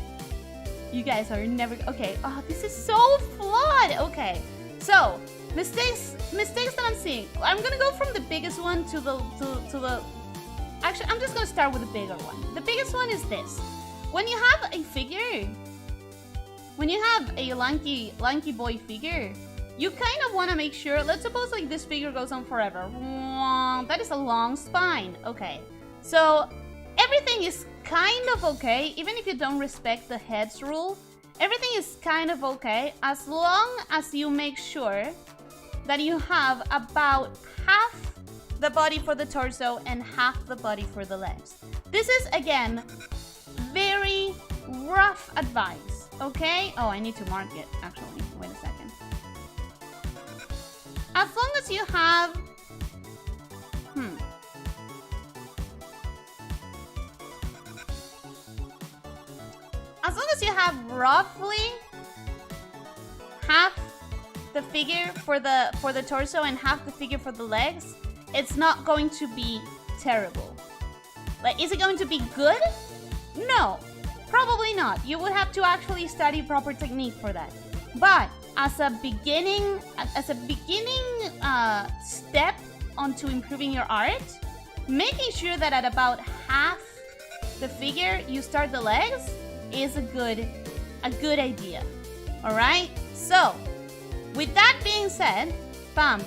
You guys are never, okay. Oh, this is so flawed. Okay, so mistakes that I'm seeing. I'm gonna go from the biggest one to the actually, I'm just gonna start with the bigger one. The biggest one is this. When you have a figure, when you have a lanky boy figure, you kind of want to make sure, let's suppose like this figure goes on forever. That is a long spine. Okay, so everything is kind of okay, even if you don't respect the heads rule. Everything is kind of okay as long as you make sure that you have about half the body for the torso and half the body for the legs. This is, again, very rough advice, okay? Oh, I need to mark it, actually. Wait a second. As long as you have... As long as you have roughly half the figure for the torso and half the figure for the legs, it's not going to be terrible. Like, is it going to be good? No, probably not. You would have to actually study proper technique for that. But as a beginning step onto improving your art, making sure that at about half the figure you start the legs is a good idea. All right. So, with that being said, bam,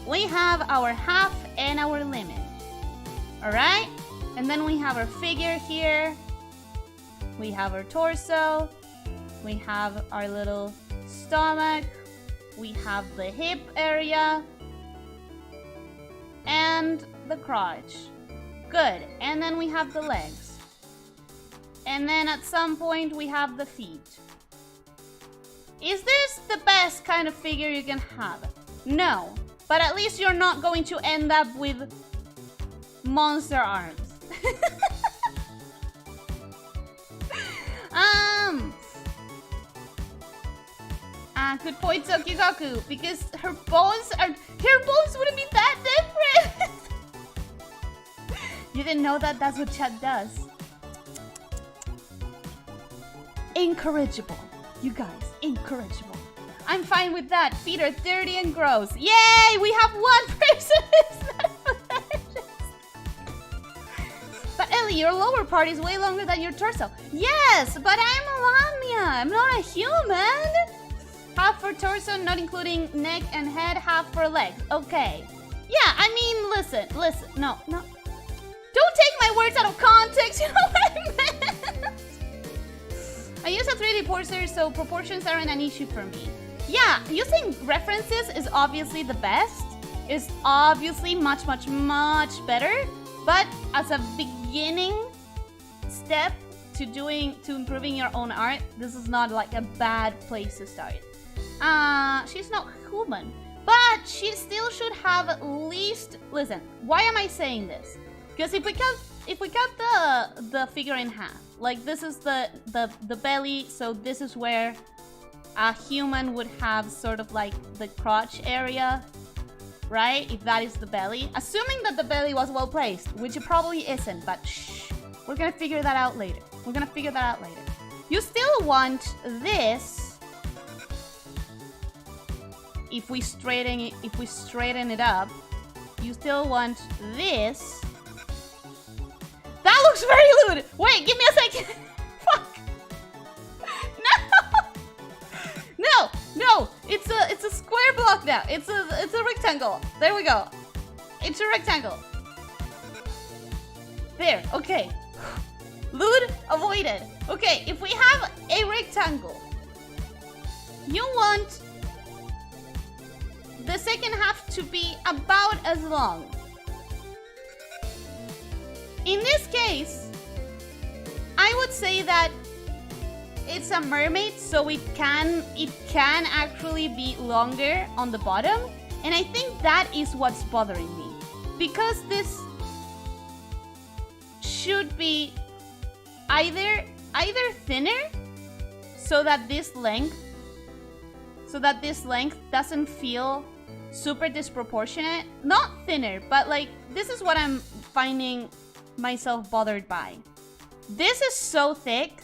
we have our half and our limit. All right, and then we have our figure here. We have our torso. We have our little stomach. We have the hip area. And the crotch. Good. And then we have the legs. And then at some point we have the feet. Is this the best kind of figure you can have? No. But at least you're not going to end up with monster arms. Good point, Tokigaku, because her bones wouldn't be that different. You didn't know that? That's what chat does. Incorrigible. You guys, incorrigible. I'm fine with that. Feet are dirty and gross. Yay! We have one person who's not malicious. But Ellie, your lower part is way longer than your torso. Yes, but I'm a lamia. I'm not a human. Half for torso, not including neck and head. Half for legs. Okay. Yeah, I mean, listen. No. Don't take my words out of context. You know what I meant? I use a 3D poster, so proportions aren't an issue for me. Yeah, using references is obviously the best. It's obviously much better. But as a beginning step to improving your own art, this is not like a bad place to start. She's not human, but she still should have at least. Listen, why am I saying this? Because if we cut the figure in half, like this is the belly, so this is where a human would have sort of like the crotch area, right? If that is the belly, assuming that the belly was well placed, which it probably isn't, but shh, we're gonna figure that out later. You still want this. If we straighten it up, you still want this. That looks very lewd. Wait, give me a second. Fuck. No. It's a square block now. It's a rectangle. There we go. It's a rectangle. There. Okay. Lewd avoided. Okay, if we have a rectangle, you want the second half to be about as long. In this case, I would say that it's a mermaid, so it can actually be longer on the bottom, and I think that is what's bothering me, because this should be either thinner, so that this length doesn't feel super disproportionate. Not thinner, but like, this is what I'm finding myself bothered by. This is so thick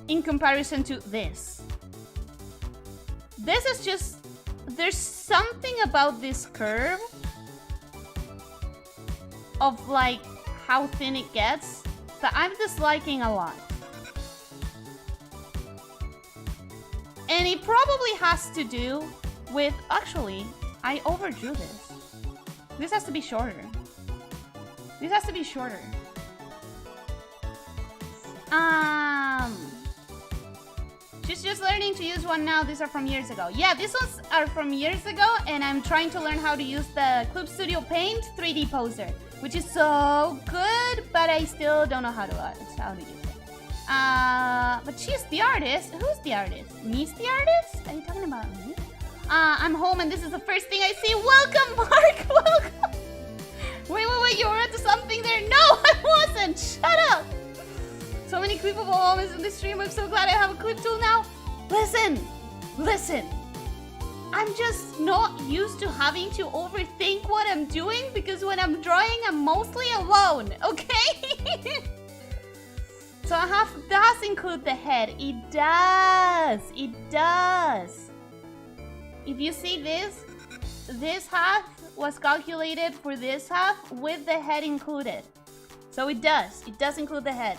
in comparison to this. This is just, there's something about this curve of like how thin it gets that I'm disliking a lot. And it probably has to do with, actually, I overdrew this. This has to be shorter. This has to be shorter. She's just learning to use one now. These are from years ago. Yeah, these ones are from years ago, and I'm trying to learn how to use the Clip Studio Paint 3D Poser, which is so good, but I still don't know how to use it. But she's the artist. Who's the artist? Me's the artist? Are you talking about me? I'm home, and this is the first thing I see. Welcome, Mark. Welcome. Wait. You were into something there? No, I wasn't. Shut up. So many clippable moments in this stream. I'm so glad I have a clip tool now. Listen. I'm just not used to having to overthink what I'm doing, because when I'm drawing, I'm mostly alone, okay? So does include the head. It does. If you see this half was calculated for this half with the head included. So it does include the head.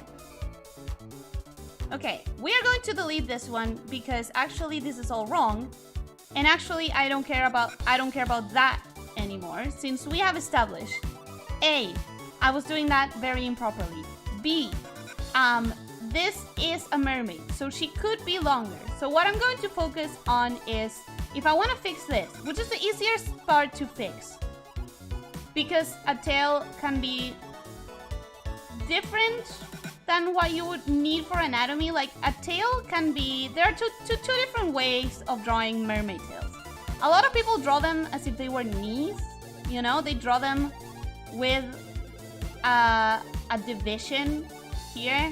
Okay, we are going to delete this one because actually this is all wrong. And actually I don't care about that anymore, since we have established A, I was doing that very improperly. B, this is a mermaid, so she could be longer. So what I'm going to focus on is, if I want to fix this, which is the easiest part to fix, because a tail can be different than what you would need for anatomy. Like, a tail can be, there are two different ways of drawing mermaid tails. A lot of people draw them as if they were knees, you know, they draw them with a division here,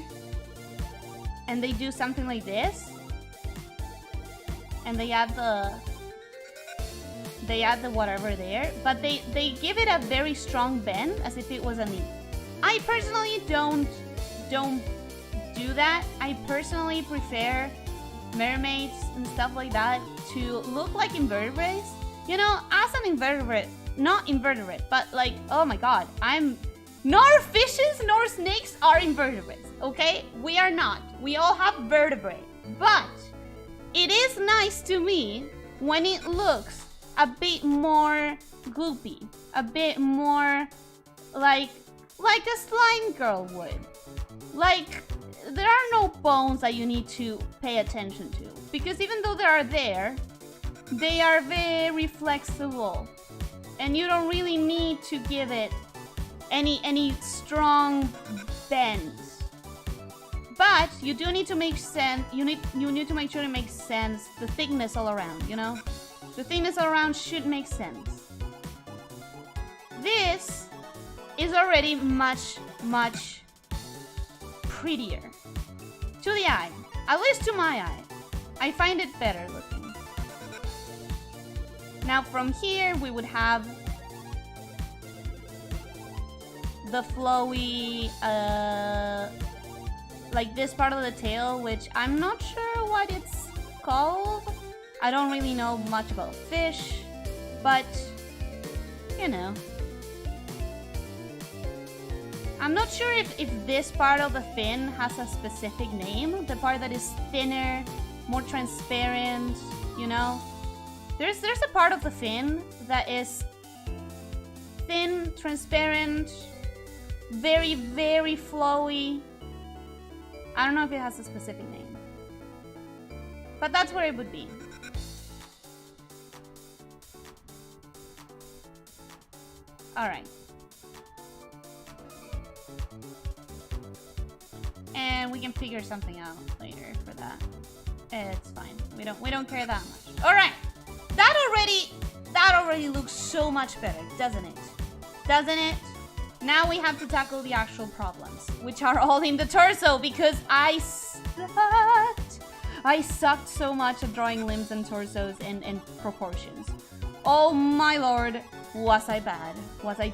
and they do something like this, and they add the whatever there, but they give it a very strong bend as if it was a knee. I personally don't do that. I personally prefer mermaids and stuff like that to look like invertebrates. You know, as an invertebrate, not invertebrate, but like, oh my god, nor fishes nor snakes are invertebrates, okay? We are not. We all have vertebrae. But it is nice to me when it looks a bit more gloopy, a bit more like a slime girl would. Like, there are no bones that you need to pay attention to, because even though they are very flexible, and you don't really need to give it any strong bends. But you do need to make sense. You need to make sure it makes sense. The thickness all around, you know, the thickness all around should make sense. This is already much prettier to the eye, at least to my eye. I find it better looking. Now from here we would have the flowy, like this part of the tail, which I'm not sure what it's called. I don't really know much about fish, but you know. I'm not sure if this part of the fin has a specific name. The part that is thinner, more transparent, you know. There's a part of the fin that is thin, transparent, very flowy. I don't know if it has a specific name, but that's where it would be. All right. and we can figure something out later for that. It's fine. We don't care that much. All right. That already looks so much better, doesn't it? Doesn't it? Now we have to tackle the actual problems, which are all in the torso, because I sucked so much at drawing limbs and torsos and proportions. Oh my lord, was I bad? Was I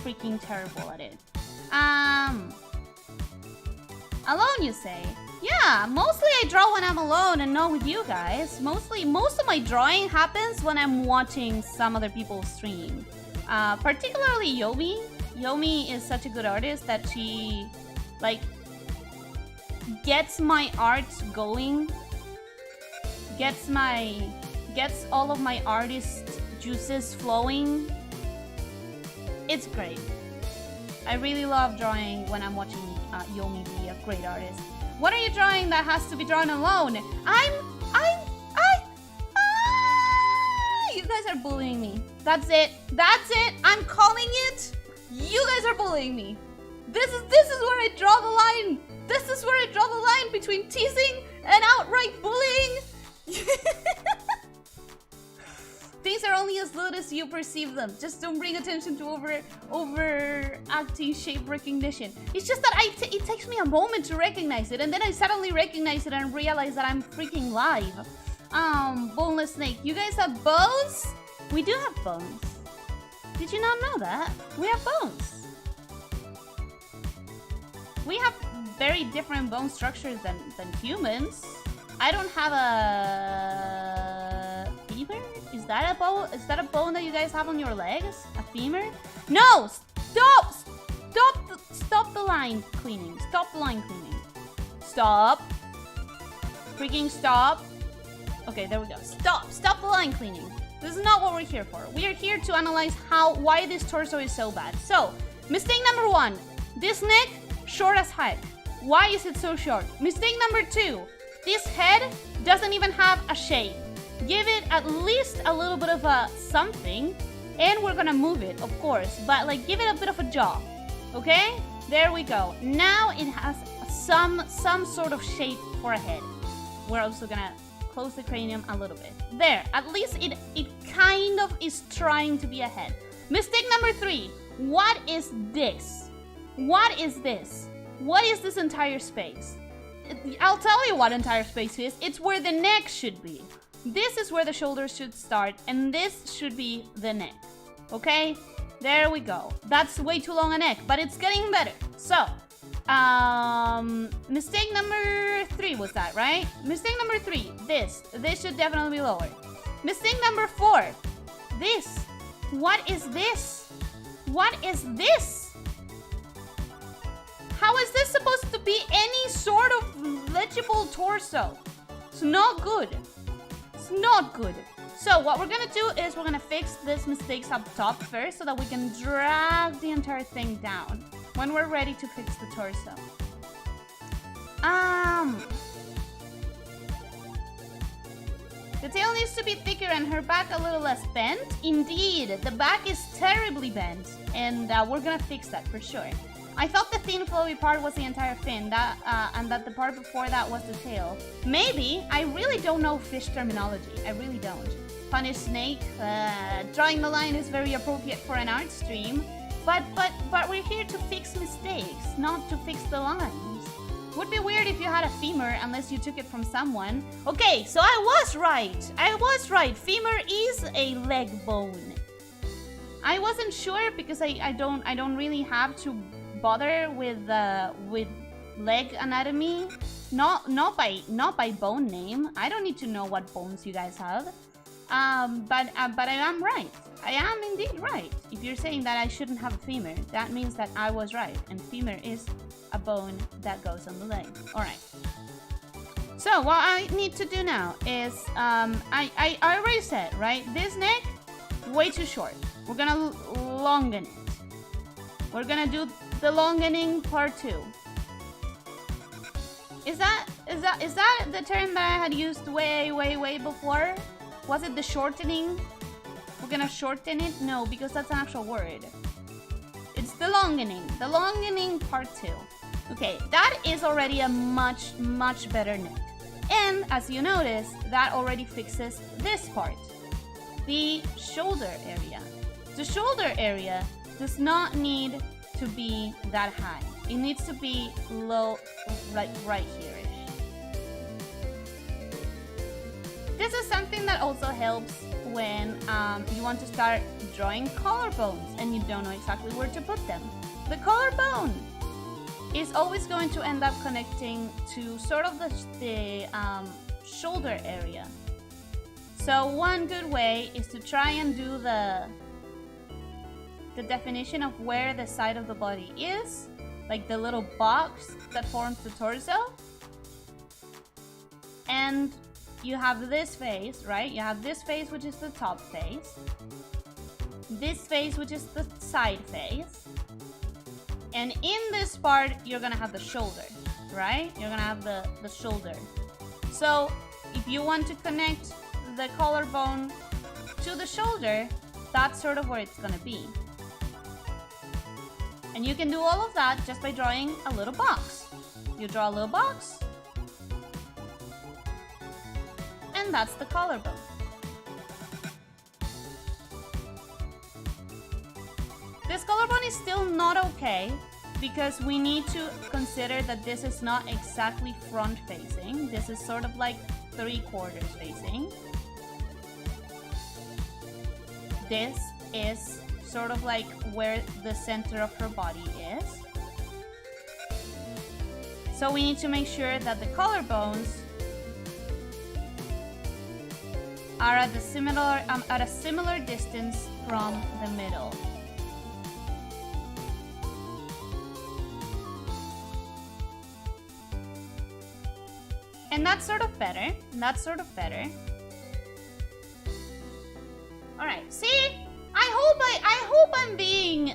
freaking terrible at it? Alone, you say? Yeah, mostly I draw when I'm alone and not with you guys. Most of my drawing happens when I'm watching some other people stream. Particularly Yomi. Yomi is such a good artist that she, like, gets my art going. Gets all of my artist juices flowing. It's great. I really love drawing when I'm watching Yomi be a great artist. What are you drawing that has to be drawn alone? You guys are bullying me. That's it. That's it. I'm calling it. You guys are bullying me. This is where I draw the line. This is where I draw the line between teasing and outright bullying. Things are only as good as you perceive them. Just don't bring attention to overacting shape recognition. It's just that it takes me a moment to recognize it, and then I suddenly recognize it and realize that I'm freaking live. Boneless snake. You guys have bones? We do have bones. Did you not know that? We have bones. We have very different bone structures than humans. I don't have a femur? Is that a bone? Is that a bone that you guys have on your legs? A femur? No! Stop! Stop the line cleaning. Stop the line cleaning. Stop. Freaking stop. Okay, there we go. Stop the line cleaning. This is not what we're here for. We are here to analyze why this torso is so bad. So, mistake number 1. This neck, short as heck. Why is it so short? Mistake number 2. This head doesn't even have a shape. Give it at least a little bit of a something, and we're gonna move it, of course, but like give it a bit of a jaw. Okay? There we go. Now it has some sort of shape for a head. We're also gonna close the cranium a little bit. There, at least it kind of is trying to be a head. Mistake number 3. What is this? What is this? What is this entire space? I'll tell you what entire space is. It's where the neck should be. This is where the shoulders should start, and this should be the neck. Okay? There we go. That's way too long a neck, but it's getting better. So, mistake number 3 was that, right? Mistake number 3, this should definitely be lower. Mistake number 4, this. What is this? What is this? How is this supposed to be any sort of legible torso? It's not good. It's not good. So what we're gonna do is we're gonna fix these mistakes up top first so that we can drag the entire thing down when we're ready to fix the torso. The tail needs to be thicker and her back a little less bent. Indeed, the back is terribly bent, and we're gonna fix that for sure. I thought the thin flowy part was the entire fin, and that the part before that was the tail. Maybe. I really don't know fish terminology. I really don't. Punish snake. Drawing the line is very appropriate for an art stream, but we're here to fix mistakes, not to fix the lines. Would be weird if you had a femur unless you took it from someone. Okay, so I was right. I was right. Femur is a leg bone. I wasn't sure because I don't really have to bother with leg anatomy, not by bone name. I don't need to know what bones you guys have, but I am right. I am indeed right. If you're saying that I shouldn't have a femur, that means that I was right, and femur is a bone that goes on the leg. All right. So what I need to do now is I already said, right, this neck way too short. We're gonna longen it. We're gonna do the longening part 2. Is that the term that I had used way before? Was it the shortening? We're gonna shorten it? No, because that's an actual word. It's the longening part 2. Okay, that is already a much, much better neck. And as you notice, that already fixes this part, the shoulder area. The shoulder area does not need to be that high. It needs to be low, like right here-ish. This is something that also helps when you want to start drawing collarbones and you don't know exactly where to put them. The collarbone is always going to end up connecting to sort of the shoulder area. So one good way is to try and do the definition of where the side of the body is, like the little box that forms the torso. And you have this face, right? You have this face, which is the top face. This face, which is the side face. And in this part, you're gonna have the shoulder, right? You're gonna have the shoulder. So if you want to connect the collarbone to the shoulder, that's sort of where it's gonna be. And you can do all of that just by drawing a little box. You draw a little box, and that's the collarbone. This collarbone is still not okay because we need to consider that this is not exactly front facing. This is sort of like 3/4 facing. This is sort of like where the center of her body is. So we need to make sure that the collarbones are at a similar distance from the middle. And that's sort of better. All right. See, I hope I'm being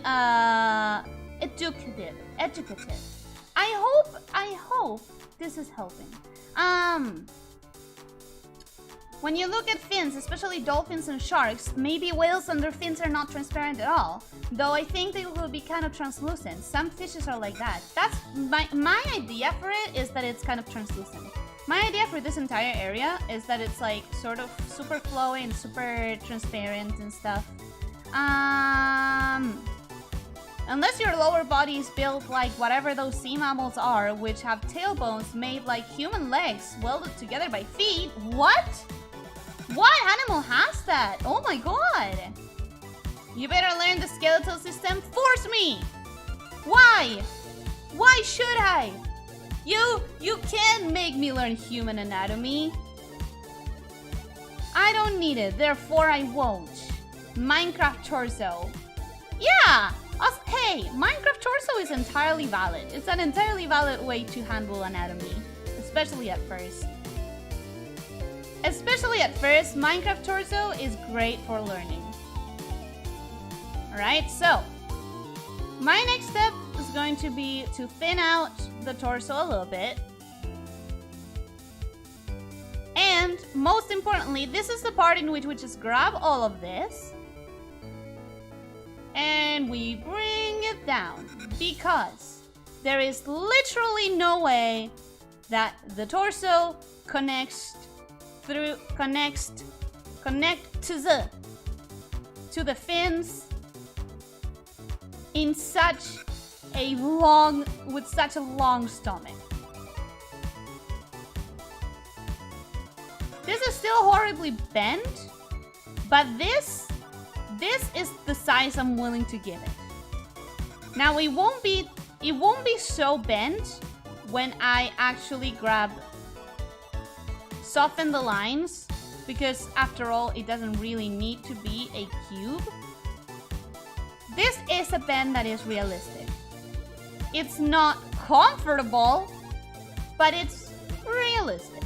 educative. I hope this is helping. When you look at fins, especially dolphins and sharks, maybe whales and their fins are not transparent at all. Though I think they will be kind of translucent. Some fishes are like that. That's my idea for it is that it's kind of translucent. My idea for this entire area is that it's like sort of super flowy and super transparent and stuff. Unless your lower body is built like whatever those sea mammals are, which have tailbones made like human legs welded together by feet. What? What animal has that? Oh my god! You better learn the skeletal system. Force me! Why? Why should I? You can't make me learn human anatomy. I don't need it, therefore I won't. Minecraft torso. Yeah! Hey, Minecraft torso is entirely valid. It's an entirely valid way to handle anatomy. Especially at first. Minecraft torso is great for learning. Alright, so my next step is going to be to thin out the torso a little bit. And most importantly, this is the part in which we just grab all of this and we bring it down, because there is literally no way that the torso connects to the fins in such a long stomach. This is still horribly bent, but this is the size I'm willing to give it. Now it won't be so bent when I actually soften the lines, because after all, it doesn't really need to be a cube. This is a bend that is realistic. It's not comfortable, but it's realistic.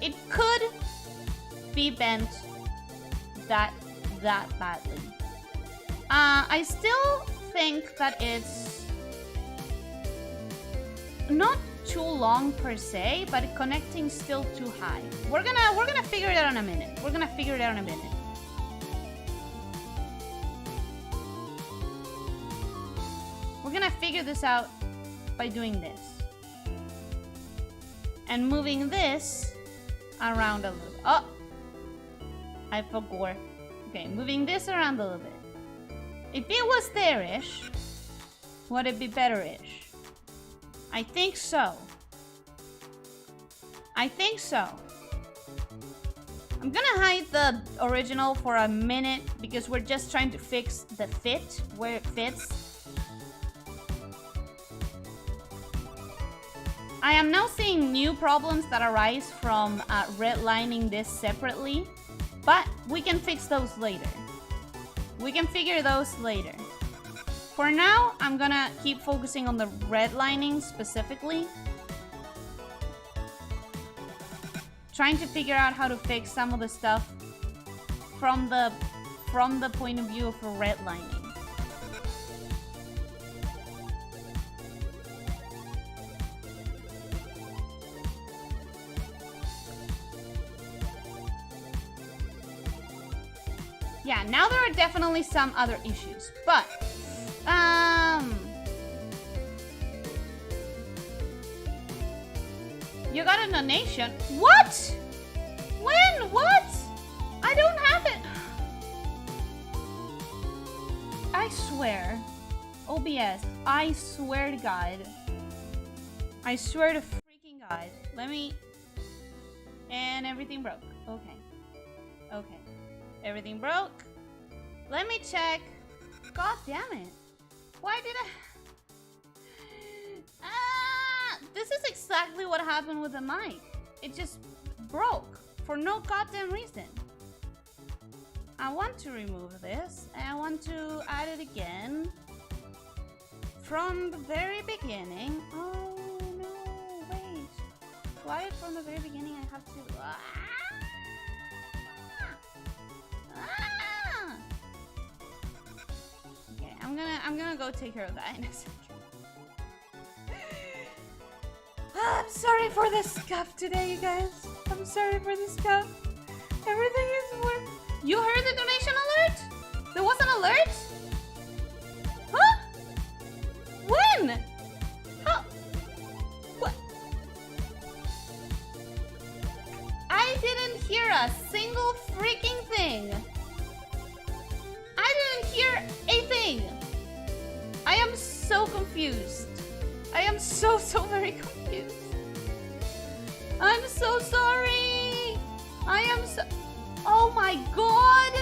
It could be bent that badly. I still think that it's not too long per se, but connecting still too high. We're gonna figure it out in a minute. We're gonna figure this out by doing this. and moving this around a little bit. Oh! I forgot. Okay, moving this around a little bit. If it was there-ish, would it be better-ish? I think so. I think so. I'm gonna hide the original for a minute because we're just trying to fix the fit, where it fits. I am now seeing new problems that arise from redlining this separately, but we can fix those later. We can figure those later. For now, I'm gonna keep focusing on the redlining specifically. Trying to figure out how to fix some of the stuff from the point of view of redlining. Yeah, now there are definitely some other issues, but you got a donation. What? When? What? I don't have it. I swear. OBS, I swear to God. I swear to freaking God. Let me... And everything broke. Okay. Okay. Everything broke. Let me check. God damn it. Why did I... This is exactly what happened with the mic. It just broke for no goddamn reason. I want to remove this and I want to add it again from the very beginning. Oh no, wait. Why from the very beginning I have to... Okay, I'm gonna go take care of that in a second. I'm sorry for the scuff today, you guys. I'm sorry for the scuff. Everything is work. You heard the donation alert? There was an alert? Huh? When? How? What? I didn't hear a single freaking thing. I didn't hear a thing. I am so confused. I am so very confused. I'm so sorry. I am so... Oh my god.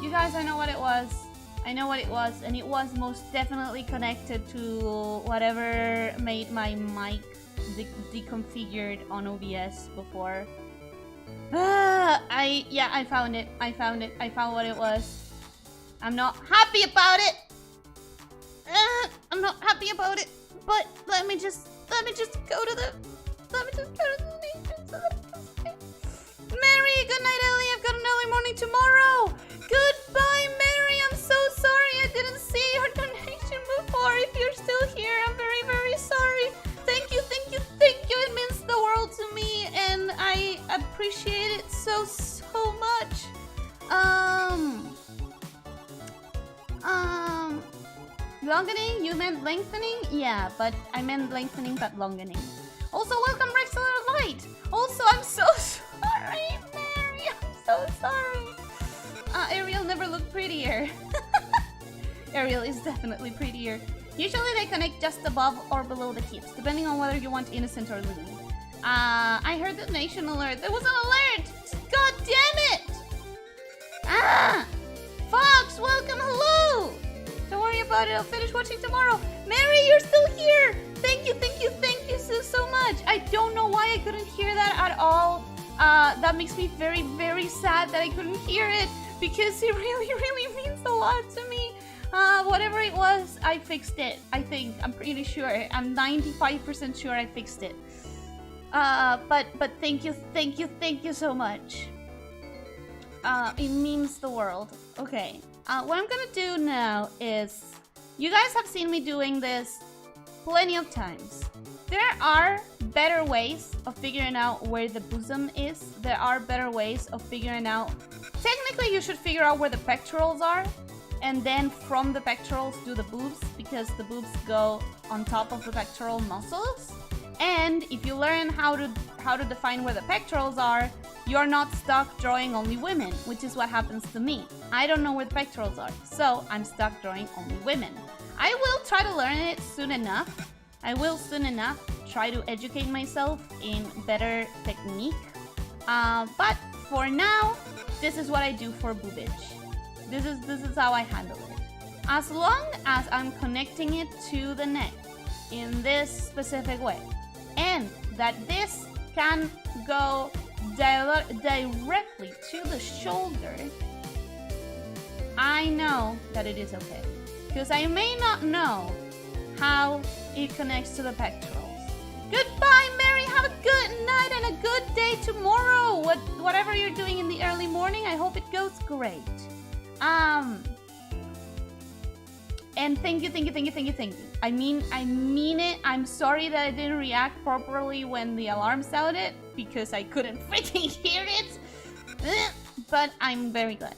You guys, I know what it was. I know what it was. And it was most definitely connected to whatever made my mic deconfigured on OBS before. I found it. I found what it was. I'm not happy about it. I'm not happy about it, but let me just go to the nation. Mary, good night, Ellie. I've got an early morning tomorrow. Goodbye, Mary. I'm so sorry I didn't see your donation before. If you're still here, I'm very sorry. Thank you. It means the world to me, and I appreciate it so much. Longening? You meant lengthening? Yeah, but I meant lengthening but longening. Also, welcome Rex Light! Also, I'm so sorry, Mary! I'm so sorry! Ariel never looked prettier. Ariel is definitely prettier. Usually they connect just above or below the hips, depending on whether you want innocent or Lily. I heard the donation alert. There was an alert! God damn it! Fox, welcome, hello! Don't worry about it, I'll finish watching tomorrow. Mary, you're still here! Thank you so much. I don't know why I couldn't hear that at all. That makes me very sad that I couldn't hear it, because it really means a lot to me. Whatever it was, I fixed it. I think. I'm pretty sure. I'm 95% sure I fixed it. But thank you so much. It means the world. Okay. What I'm gonna do now is... You guys have seen me doing this plenty of times. There are better ways of figuring out where the bosom is. There are better ways of figuring out... Technically, you should figure out where the pectorals are. And then from the pectorals do the boobs, because the boobs go on top of the pectoral muscles. And if you learn how to define where the pectorals are, you're not stuck drawing only women, which is what happens to me. I don't know where the pectorals are, so I'm stuck drawing only women. I will try to learn it soon enough. I will soon enough try to educate myself in better technique. But for now, this is what I do for boobage. This is how I handle it. As long as I'm connecting it to the neck in this specific way, and that this can go directly to the shoulder, I know that it is okay. Because I may not know how it connects to the pectorals. Goodbye, Mary. Have a good night and a good day tomorrow. Whatever you're doing in the early morning, I hope it goes great. And thank you. I mean it. I'm sorry that I didn't react properly when the alarm sounded because I couldn't freaking hear it. But I'm very glad.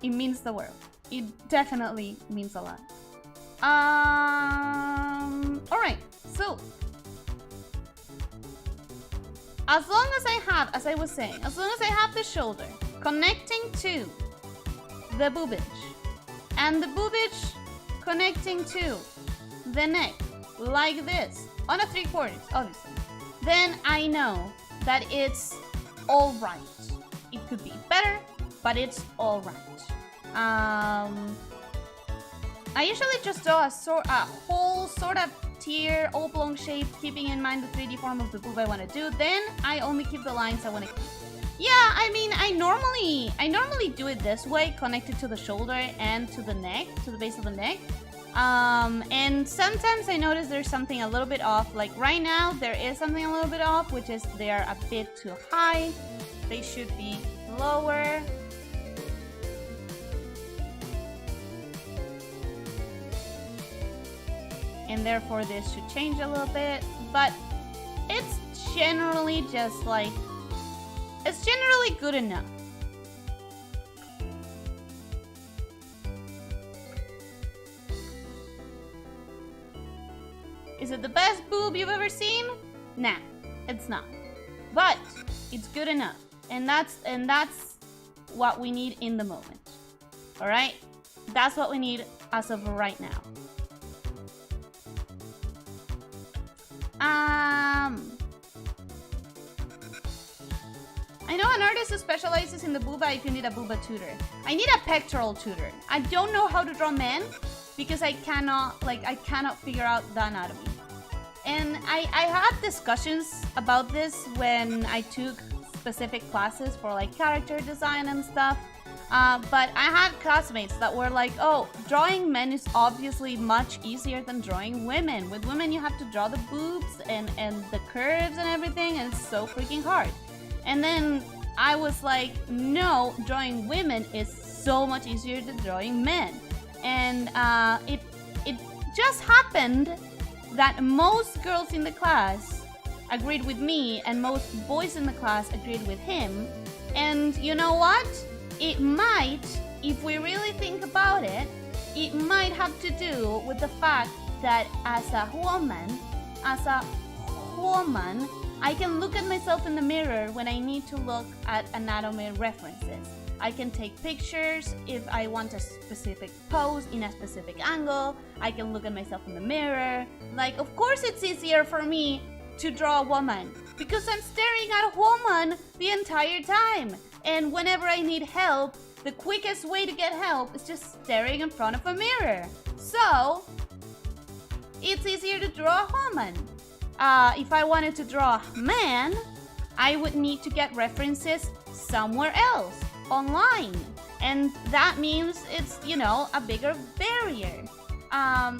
It means the world. It definitely means a lot. Alright, so as long as I have, as I was saying, as long as I have the shoulder connecting to the boobage and the boobage connecting to the neck like this on a 3/4, obviously, then I know that it's all right. It could be better, but it's all right. I usually just draw a whole sort of tier oblong shape, keeping in mind the 3D form of the boob I want to do. Then I only keep the lines I want to keep. Yeah, I mean, I normally do it this way, connected to the shoulder and to the neck, to the base of the neck. And sometimes I notice there's something a little bit off. Like right now, there is something a little bit off, which is they're a bit too high. They should be lower. And therefore this should change a little bit, but it's generally just like, it's generally good enough. Is it the best boob you've ever seen? Nah, it's not. But it's good enough. And that's what we need in the moment. All right? That's what we need as of right now. I know an artist who specializes in the booba if you need a booba tutor. I need a pectoral tutor. I don't know how to draw men because I cannot figure out the anatomy. And I had discussions about this when I took specific classes for like character design and stuff. But I had classmates that were like, oh, drawing men is obviously much easier than drawing women. With women, you have to draw the boobs and the curves and everything, and it's so freaking hard. And then I was like, no, drawing women is so much easier than drawing men. And it just happened that most girls in the class agreed with me and most boys in the class agreed with him. And you know what? It might, if we really think about it, it might have to do with the fact that as a woman, I can look at myself in the mirror when I need to look at anatomy references. I can take pictures if I want a specific pose in a specific angle. I can look at myself in the mirror. Like, of course it's easier for me to draw a woman because I'm staring at a woman the entire time. And whenever I need help, the quickest way to get help is just staring in front of a mirror. So, it's easier to draw a woman. If I wanted to draw a man, I would need to get references somewhere else, online. And that means it's, you know, a bigger barrier.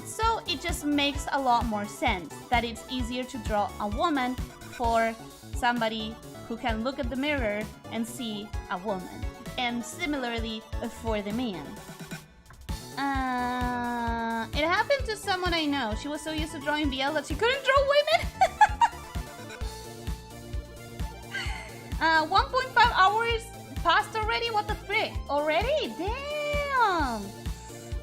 So it just makes a lot more sense that it's easier to draw a woman for somebody who can look at the mirror and see a woman. And similarly for the man. It happened to someone I know. She was so used to drawing BL that she couldn't draw women. 1.5 hours passed already? What the frick? Already? Damn!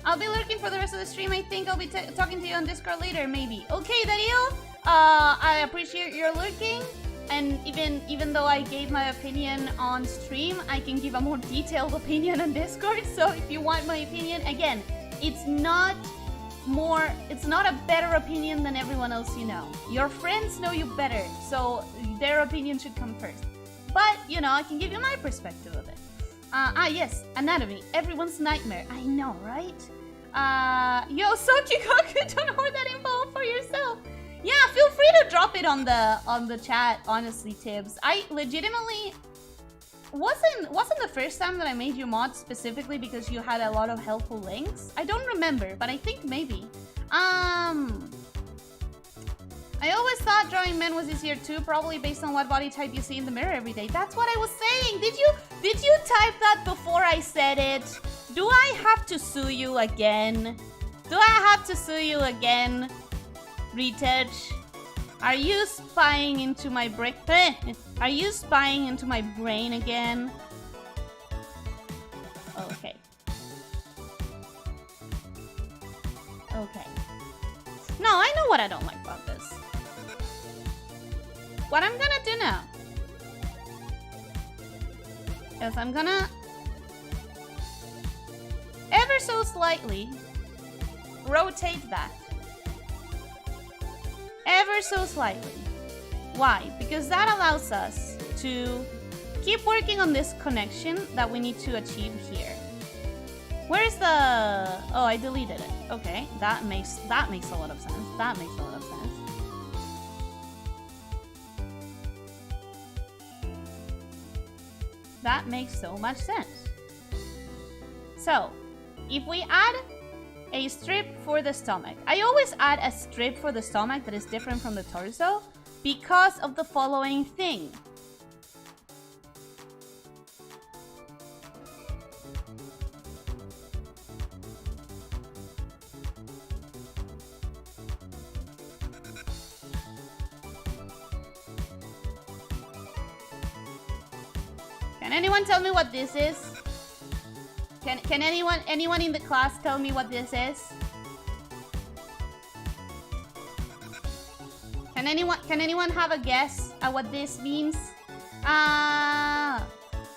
I'll be lurking for the rest of the stream. I think I'll be talking to you on Discord later, maybe. Okay, Darío. I appreciate your looking, and even though I gave my opinion on stream, I can give a more detailed opinion on Discord. So if you want my opinion, again, it's not a better opinion than everyone else you know. Your friends know you better, so their opinion should come first. But, you know, I can give you my perspective of it. Yes, anatomy, everyone's nightmare. I know, right? Yo, Sokikoku, don't hoard that info for yourself. Yeah, feel free to drop it on the chat, honestly, Tibbs. I legitimately wasn't the first time that I made you mod specifically because you had a lot of helpful links. I don't remember, but I think maybe. I always thought drawing men was easier too, probably based on what body type you see in the mirror every day. That's what I was saying. Did you type that before I said it? Do I have to sue you again? Do I have to sue you again? Retouch? Are you spying into my brain? Are you spying into my brain again? Okay. Okay. No, I know what I don't like about this. What I'm gonna do now is I'm gonna ever so slightly rotate that. Ever so slightly. Why? Because that allows us to keep working on this connection that we need to achieve here. Where's the... Oh, I deleted it. Okay, that makes a lot of sense. That makes a lot of sense. That makes so much sense. So, if we add a strip for the stomach. I always add a strip for the stomach that is different from the torso because of the following thing. Can anyone tell me what this is? Can anyone in the class tell me what this is? Can anyone have a guess at what this means? I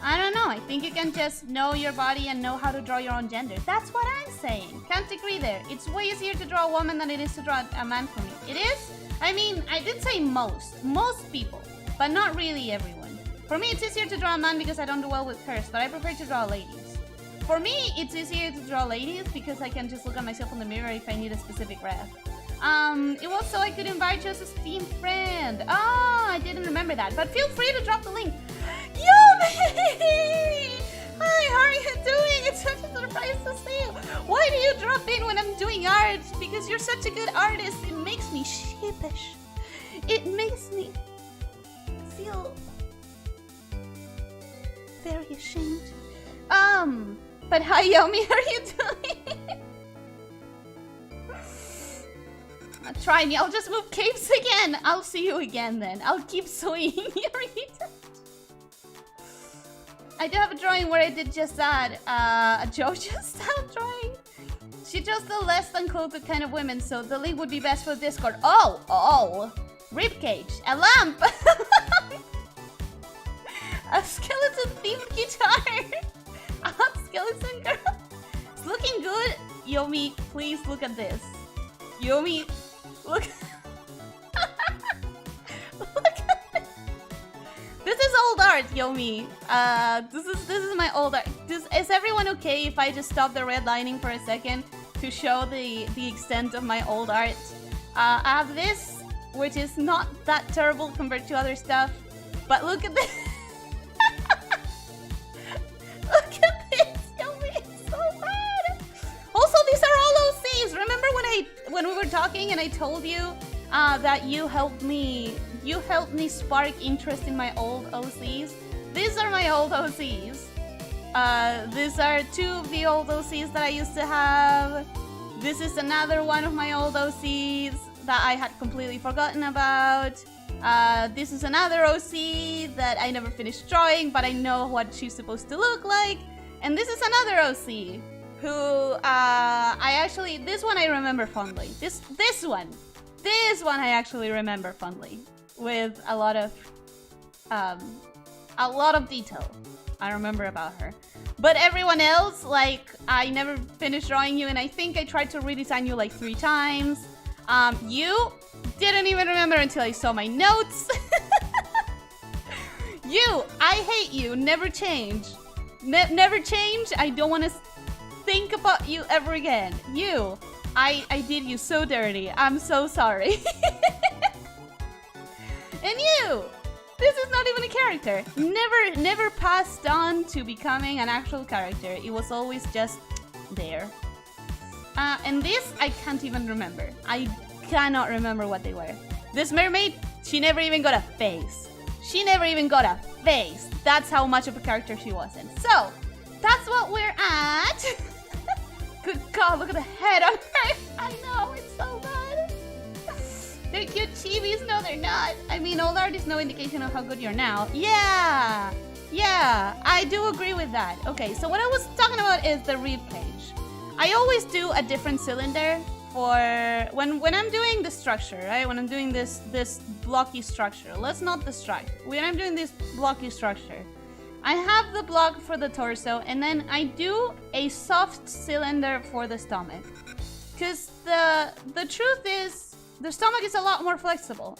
don't know. I think you can just know your body and know how to draw your own gender. That's what I'm saying. Can't agree there. It's way easier to draw a woman than it is to draw a man for me. It is? I mean, I did say most people, but not really everyone. For me, it's easier to draw a man because I don't do well with curves, but I prefer to draw ladies. For me, it's easier to draw ladies because I can just look at myself in the mirror if I need a specific ref. It was so I could invite you as a Steam friend. Oh, I didn't remember that. But feel free to drop the link. Yumi! Hi, how are you doing? It's such a surprise to see you. Why do you drop in when I'm doing art? Because you're such a good artist. It makes me sheepish. It makes me feel very ashamed. But hi, Yomi, how are you doing? Try me. I'll just move capes again. I'll see you again then. I'll keep swinging your retouch. I do have a drawing where I did just that. A JoJo style drawing. She draws the less than clothed kind of women, so the link would be best for Discord. Oh! Ribcage. A lamp! A skeleton-themed guitar! A hot skeleton girl! It's looking good. Yomi, please look at this. Yomi, look. Look at this. This is old art, Yomi. This is my old art. Is everyone okay if I just stop the redlining for a second to show the extent of my old art? I have this, which is not that terrible compared to other stuff, but look at this. Look at this, Yomi, it's so bad. Also, these are all OCs. Remember when we were talking and I told you that you helped me spark interest in my old OCs? These are my old OCs. These are two of the old OCs that I used to have. This is another one of my old OCs that I had completely forgotten about. This is another OC that I never finished drawing, but I know what she's supposed to look like. And this is another OC who this one I remember fondly. This one. This one I actually remember fondly, with a lot of detail I remember about her. But everyone else, like, I never finished drawing you, and I think I tried to redesign you like 3 times. You didn't even remember until I saw my notes. You, I hate you, never change. Never change, I don't want to think about you ever again. You, I did you so dirty, I'm so sorry. And you, this is not even a character. Never passed on to becoming an actual character. It was always just there. And this, I can't even remember. I cannot remember what they were. This mermaid, she never even got a face. She never even got a face. That's how much of a character she wasn't. So, that's what we're at. Good God, look at the head on her. I know, it's so bad. They're cute chibis. No, they're not. I mean, old art is no indication of how good you're now. Yeah, I do agree with that. Okay, so what I was talking about is the rib cage. I always do a different cylinder for when I'm doing the structure, right? When I'm doing this blocky structure. Let's not distract. When I'm doing this blocky structure, I have the block for the torso, and then I do a soft cylinder for the stomach. Because the truth is, the stomach is a lot more flexible.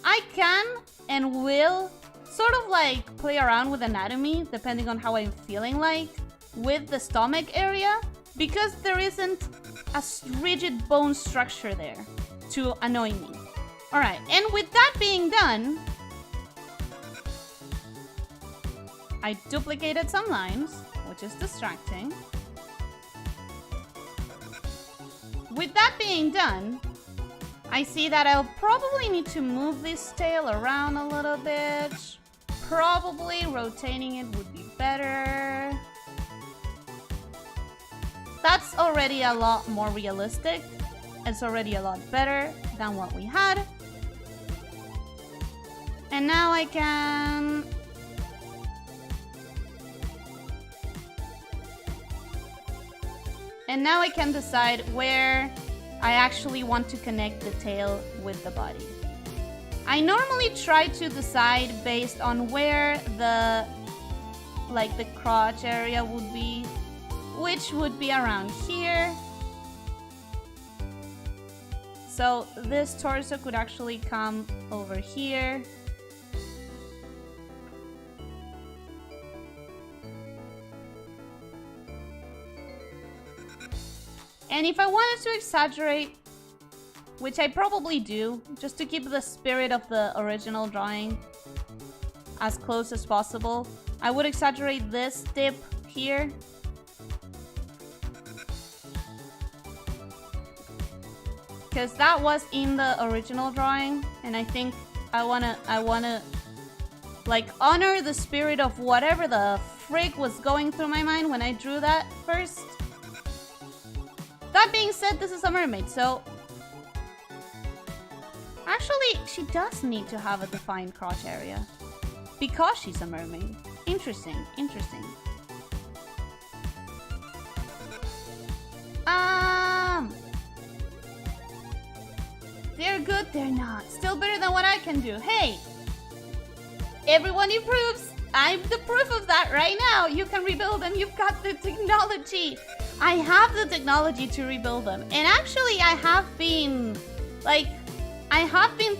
I can and will sort of like play around with anatomy, depending on how I'm feeling like, with the stomach area, because there isn't a rigid bone structure there to annoy me. Alright, and with that being done, I duplicated some lines, which is distracting. With that being done, I see that I'll probably need to move this tail around a little bit. Probably rotating it would be better. That's already a lot more realistic. It's already a lot better than what we had. And now I can... And now I can decide where I actually want to connect the tail with the body. I normally try to decide based on where the crotch area would be, which would be around here. So this torso could actually come over here. And if I wanted to exaggerate, which I probably do, just to keep the spirit of the original drawing as close as possible, I would exaggerate this dip here. Because that was in the original drawing, and I think I wanna like honor the spirit of whatever the frig was going through my mind when I drew that first. That being said, this is a mermaid, so... Actually, she does need to have a defined crotch area. Because she's a mermaid. Interesting, interesting. They're good, they're not. Still better than what I can do. Hey! Everyone improves! I'm the proof of that right now! You can rebuild them, you've got the technology! I have the technology to rebuild them. And actually, I have been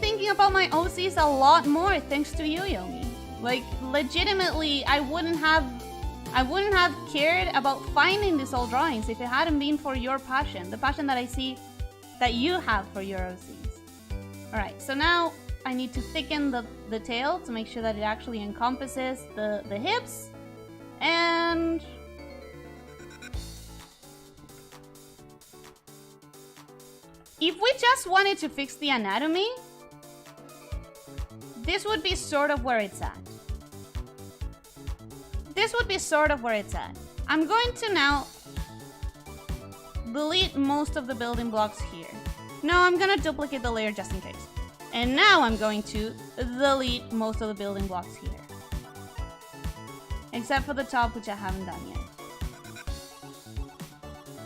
thinking about my OCs a lot more thanks to you, Yomi. Like, legitimately, I wouldn't have cared about finding these old drawings if it hadn't been for your passion. The passion that I see that you have for your OCs. Alright, so now I need to thicken the tail to make sure that it actually encompasses the hips. And... if we just wanted to fix the anatomy, this would be sort of where it's at. This would be sort of where it's at. I'm going to now delete most of the building blocks here. No, I'm gonna duplicate the layer just in case. And now I'm going to delete most of the building blocks here. Except for the top, which I haven't done yet.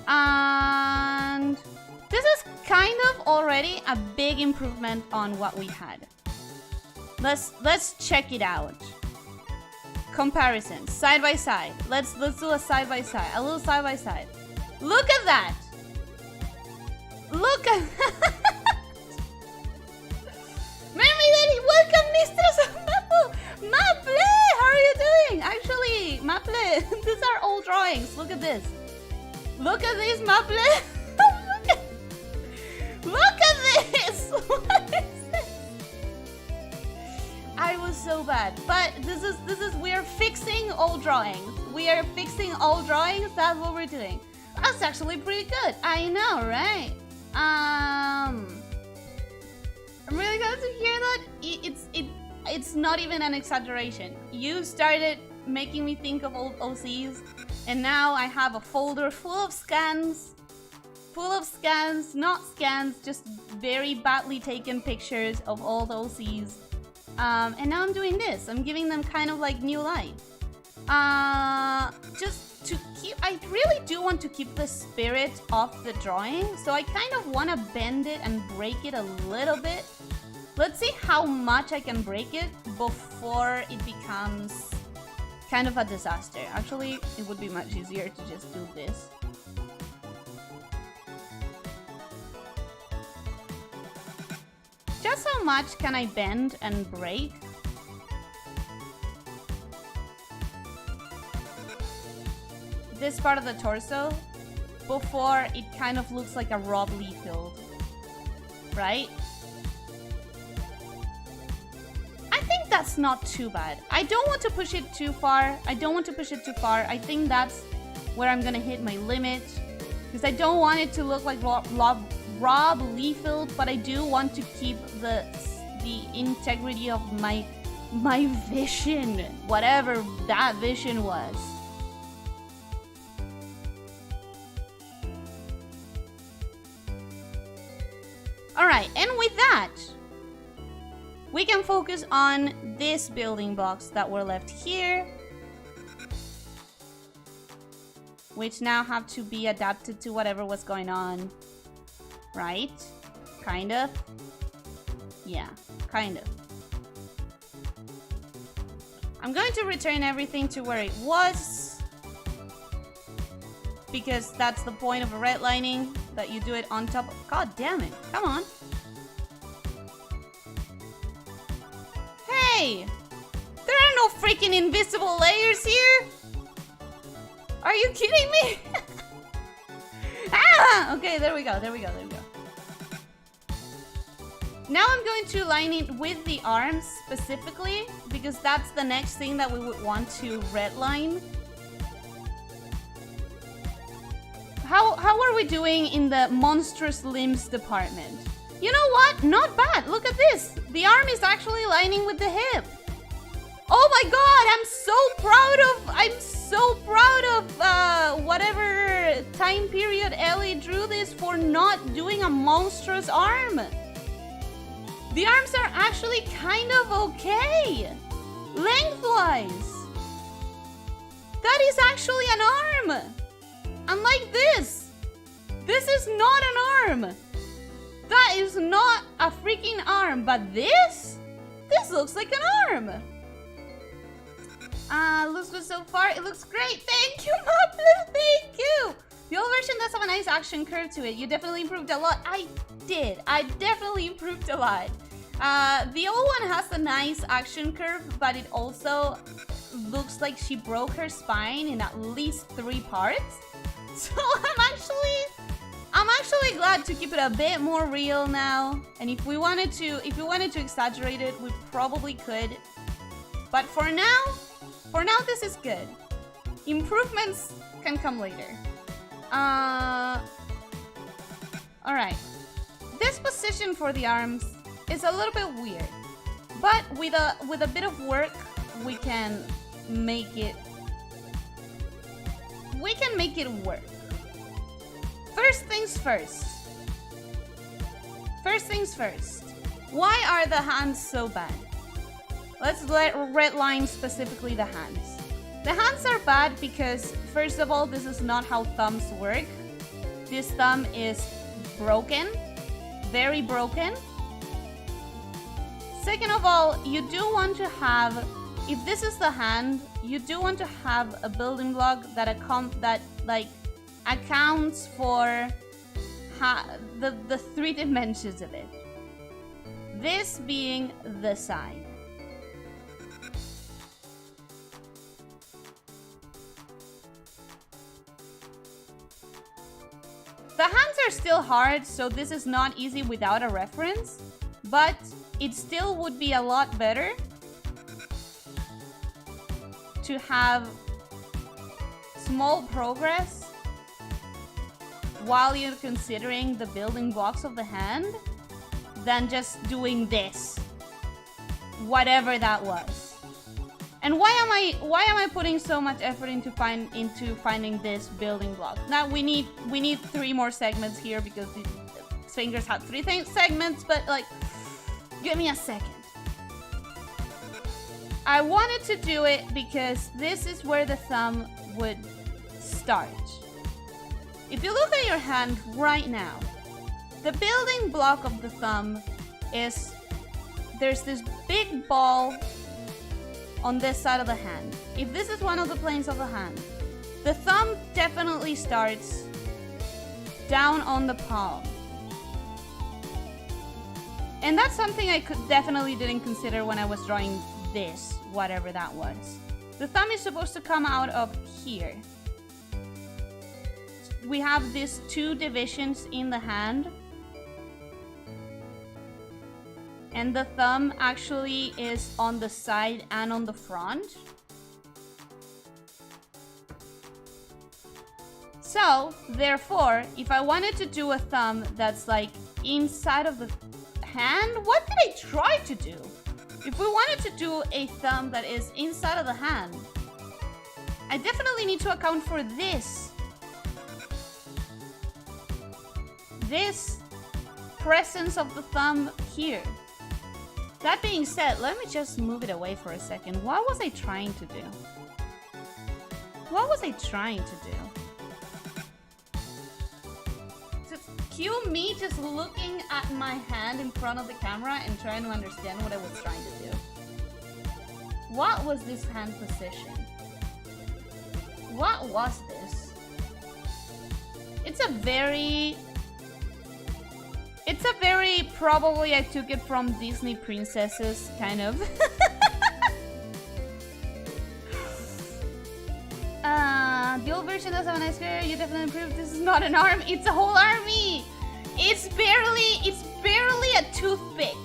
And... this is kind of already a big big improvement on what we had. Let's check it out. Comparison, side by side. Let's do a side by side, a little side by side. Look at that. Look at that. Mermaid, welcome, mistress of Maple. Maple, how are you doing? Actually, Maple, these are old drawings. Look at this. Look at this, Maple. Look at this. What is this? I was so bad, but this is we are fixing old drawings. We are fixing old drawings. That's what we're doing. That's actually pretty good. I know, right? I'm really glad to hear that. It's not even an exaggeration. You started making me think of old OCs, and now I have a folder full of scans, not scans, just very badly taken pictures of old OCs. And now I'm doing this. I'm giving them kind of like new life. Just to keep, I really do want to keep the spirit of the drawing, so I kind of want to bend it and break it a little bit. Let's see how much I can break it before it becomes kind of a disaster. Actually, it would be much easier to just do this. Just how much can I bend and break? This part of the torso before it kind of looks like a Rob Liefeld, right? I think that's not too bad. I don't want to push it too far. I think that's where I'm gonna hit my limit, because I don't want it to look like Rob Liefeld, but I do want to keep the integrity of my vision, whatever that vision was. Alright, and with that, we can focus on this building blocks that were left here, which now have to be adapted to whatever was going on. Right? Kind of. Yeah, kind of. I'm going to return everything to where it was, because that's the point of a redlining, that you do it on top of... God damn it. Come on. Hey! There are no freaking invisible layers here! Are you kidding me? Ah! Okay, there we go. Now I'm going to line it with the arms specifically, because that's the next thing that we would want to redline. How are we doing in the monstrous limbs department? You know what? Not bad. Look at this. The arm is actually lining with the hip. Oh my god, I'm so proud of whatever time period Ellie drew this for not doing a monstrous arm. The arms are actually kind of okay. Lengthwise. That is actually an arm. Unlike this. This is not an arm. That is not a freaking arm. But this looks like an arm. Looks good so far. It looks great. Thank you, Maple. Thank you. The old version does have a nice action curve to it. You definitely improved a lot. I did. I definitely improved a lot. The old one has a nice action curve, but it also looks like she broke her spine in at least 3 parts. So I'm actually glad to keep it a bit more real now. And if we wanted to exaggerate it, we probably could. But for now this is good. Improvements can come later. Alright. This position for the arms is a little bit weird. But with a bit of work, we can make it work. First things first. Why are the hands so bad? Let's redline specifically the hands. The hands are bad because, first of all, this is not how thumbs work. This thumb is broken, very broken. Second of all, you do want to have, if this is the hand, you do want to have a building block that accounts for the 3 dimensions of it. This being the side. The hands are still hard, so this is not easy without a reference, but it still would be a lot better to have small progress while you're considering the building blocks of the hand than just doing this, whatever that was. And why am I putting so much effort into finding this building block? Now we need 3 more segments here because the fingers have 3 segments, but like, give me a second. I wanted to do it because this is where the thumb would start. If you look at your hand right now, the building block of the thumb is there's this big ball on this side of the hand. If this is one of the planes of the hand, the thumb definitely starts down on the palm. And that's something I definitely didn't consider when I was drawing this, whatever that was. The thumb is supposed to come out of here. We have these 2 divisions in the hand. And the thumb actually is on the side and on the front. So, therefore, if I wanted to do a thumb that's like inside of the hand, what did I try to do? If we wanted to do a thumb that is inside of the hand, I definitely need to account for this. This presence of the thumb here. That being said, let me just move it away for a second. What was I trying to do? What was I trying to do? Just cue me just looking at my hand in front of the camera and trying to understand what I was trying to do. What was this hand position? What was this? It's a very probably I took it from Disney princesses, kind of. The old version does have a nice hair. You definitely improved. This is not an arm, it's a whole army. It's barely a toothpick.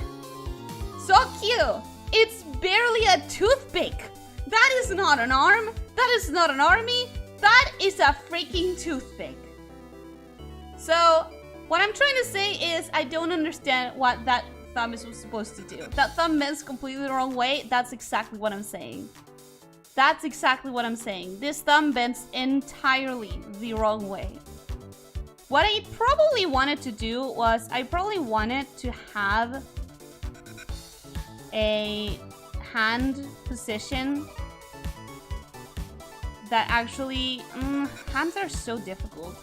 So cute. It's barely a toothpick. That is not an arm. That is not an army. That is a freaking toothpick. So what I'm trying to say is I don't understand what that thumb is supposed to do. That thumb bends completely the wrong way. That's exactly what I'm saying. That's exactly what I'm saying. This thumb bends entirely the wrong way. What I probably wanted to do was I probably wanted to have a hand position that actually... hands are so difficult.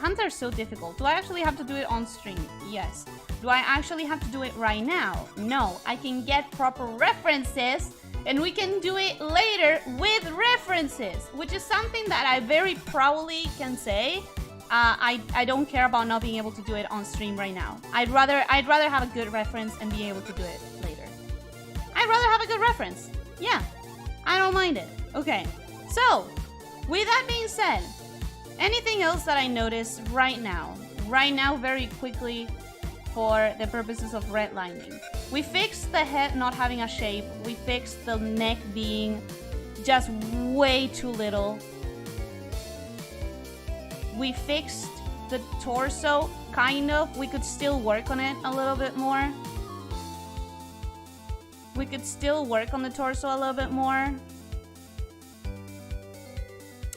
Hands are so difficult. Do I actually have to do it on stream? Yes. Do I actually have to do it right now? No. I can get proper references and we can do it later with references, which is something that I very proudly can say. I don't care about not being able to do it on stream right now. I'd rather have a good reference and be able to do it later. I'd rather have a good reference. Yeah. I don't mind it. Okay. So, with that being said, anything else that I noticed right now very quickly for the purposes of redlining? We fixed the head not having a shape. We fixed the neck being just way too little. We fixed the torso, kind of. We could still work on it a little bit more. We could still work on the torso a little bit more.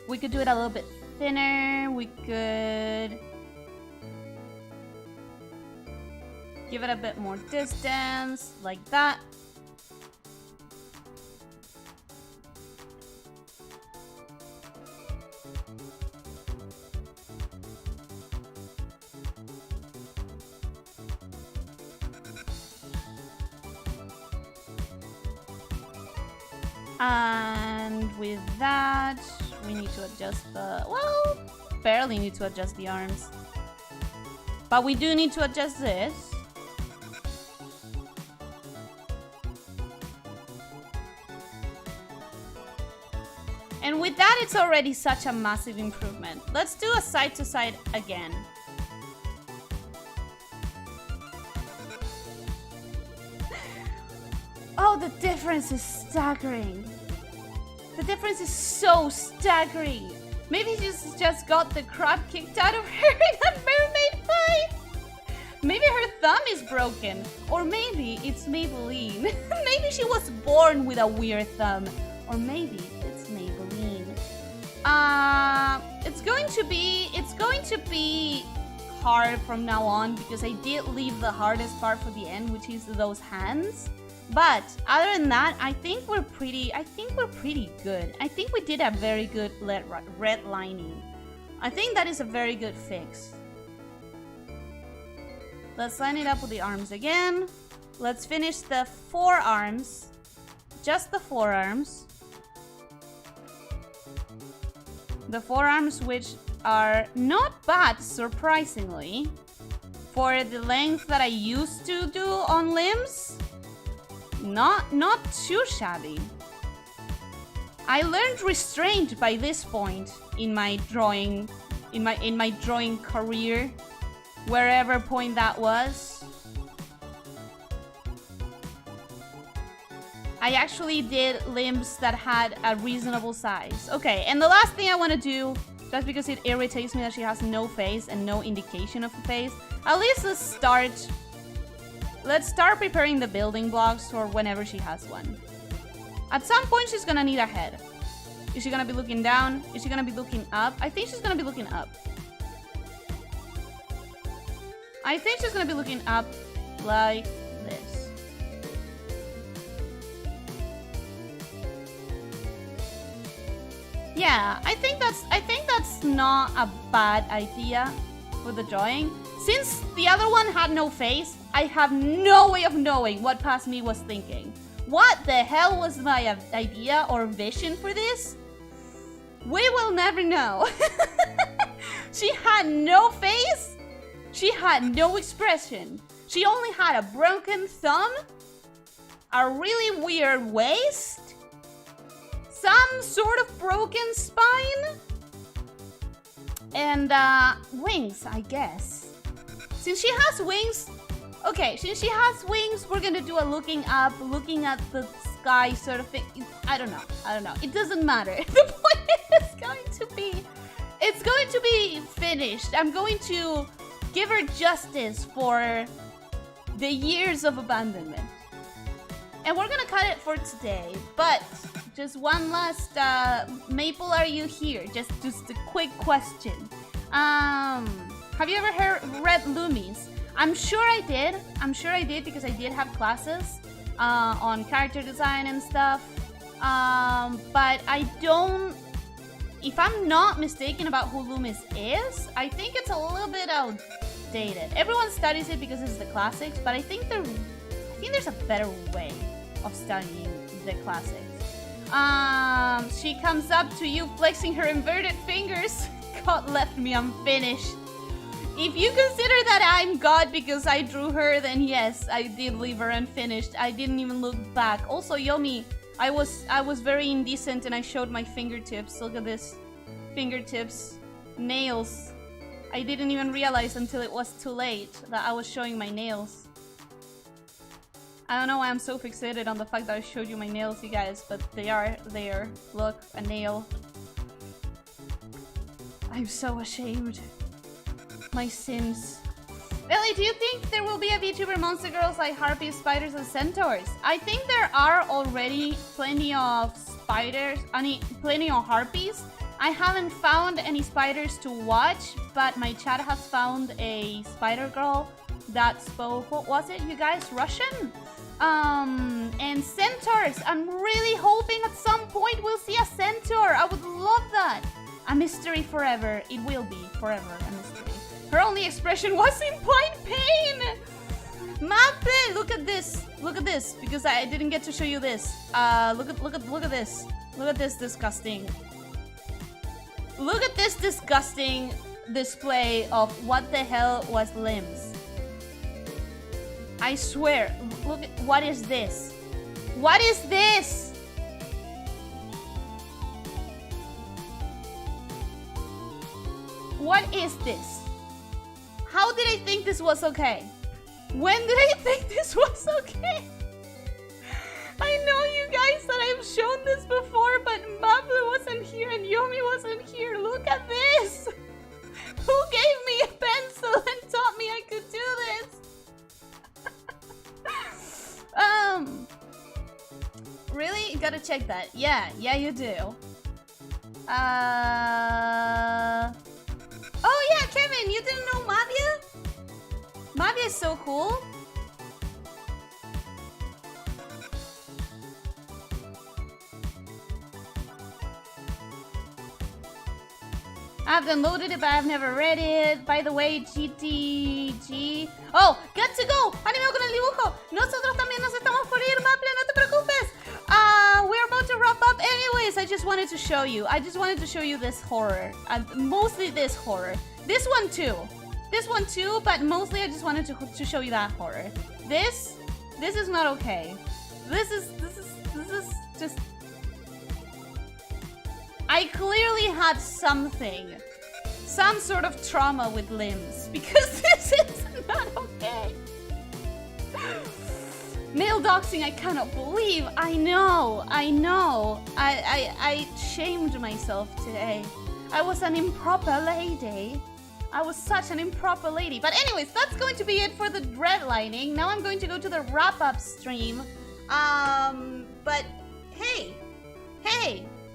We could do it a little bit thinner. We could give it a bit more distance, like that. And with that, we need to adjust the... Well, barely need to adjust the arms. But we do need to adjust this. And with that, it's already such a massive improvement. Let's do a side to side again. Oh, the difference is staggering. The difference is so staggering. Maybe she's just got the crap kicked out of her in that mermaid fight. Maybe her thumb is broken. Or maybe it's Maybelline. Maybe she was born with a weird thumb. Or maybe it's Maybelline. It's going to be hard from now on because I did leave the hardest part for the end, which is those hands. But other than that, I think we're pretty good. I think we did a very good redlining. I think that is a very good fix. Let's line it up with the arms again. Let's finish the forearms. Just the forearms. The forearms, which are not bad, surprisingly. For the length that I used to do on limbs. Not too shabby. I learned restraint by this point in my drawing career, wherever point that was. I actually did limbs that had a reasonable size. Okay, and the last thing I want to do, just because it irritates me that she has no face and no indication of a face, at least let's start preparing the building blocks for whenever she has one. At some point, she's gonna need a head. Is she gonna be looking down? Is she gonna be looking up? I think she's gonna be looking up. I think she's gonna be looking up like this. Yeah, I think that's not a bad idea for the drawing. Since the other one had no face, I have no way of knowing what past me was thinking. What the hell was my idea or vision for this? We will never know. She had no face. She had no expression. She only had a broken thumb, a really weird waist, some sort of broken spine, and wings, I guess. Since she has wings, okay, since she has wings, we're gonna do a looking up, looking at the sky sort of thing. I don't know. It doesn't matter. The point is it's going to be finished. I'm going to give her justice for the years of abandonment. And we're gonna cut it for today, but just one last, Maple, are you here? Just a quick question. Have you ever read Loomies? I'm sure I did because I did have classes on character design and stuff. But I don't, if I'm not mistaken about who Loomis is, I think it's a little bit outdated. Everyone studies it because it's the classics, but I think there's a better way of studying the classics. She comes up to you flexing her inverted fingers. God left me unfinished. If you consider that I'm God because I drew her, then yes, I did leave her unfinished. I didn't even look back. Also, Yomi, I was very indecent and I showed my fingertips. Look at this. Fingertips. Nails. I didn't even realize until it was too late that I was showing my nails. I don't know why I'm so fixated on the fact that I showed you my nails, you guys, but they are there. Look, a nail. I'm so ashamed. My sins. Ellie, do you think there will be a VTuber monster girls like harpies, spiders, and centaurs? I think there are already plenty of spiders, plenty of harpies. I haven't found any spiders to watch, but my chat has found a spider girl that spoke, what was it, you guys? Russian? And centaurs. I'm really hoping at some point we'll see a centaur. I would love that. A mystery forever. It will be forever a mystery. Her only expression was in point pain. Mape, look at this. Look at this, because I didn't get to show you this. Look at this. Look at this disgusting. Look at this disgusting display of what the hell was limbs. I swear. Look at, what is this? What is this? What is this? How did I think this was okay? When did I think this was okay? I know you guys that I've shown this before, but Mablu wasn't here and Yomi wasn't here. Look at this! Who gave me a pencil and taught me I could do this? Really? You gotta check that. Yeah, you do. Oh yeah, Kevin, you didn't know Mavia? Mavia is so cool. I've downloaded it, but I've never read it. By the way, GTG. Oh, got to go. Anime con el dibujo. Nosotros también nos estamos por ir, Maple, no te preocupes. We're about to wrap up. Anyways, I just wanted to show you. I just wanted to show you this horror. Mostly this horror. This one too. This one too, but mostly I just wanted to show you that horror. This is not okay. This is just. I clearly had something. Some sort of trauma with limbs. Because this is not okay. Male doxing, I cannot believe. I know. I shamed myself today. I was an improper lady. I was such an improper lady. But anyways, that's going to be it for the redlining. Now I'm going to go to the wrap-up stream. But hey.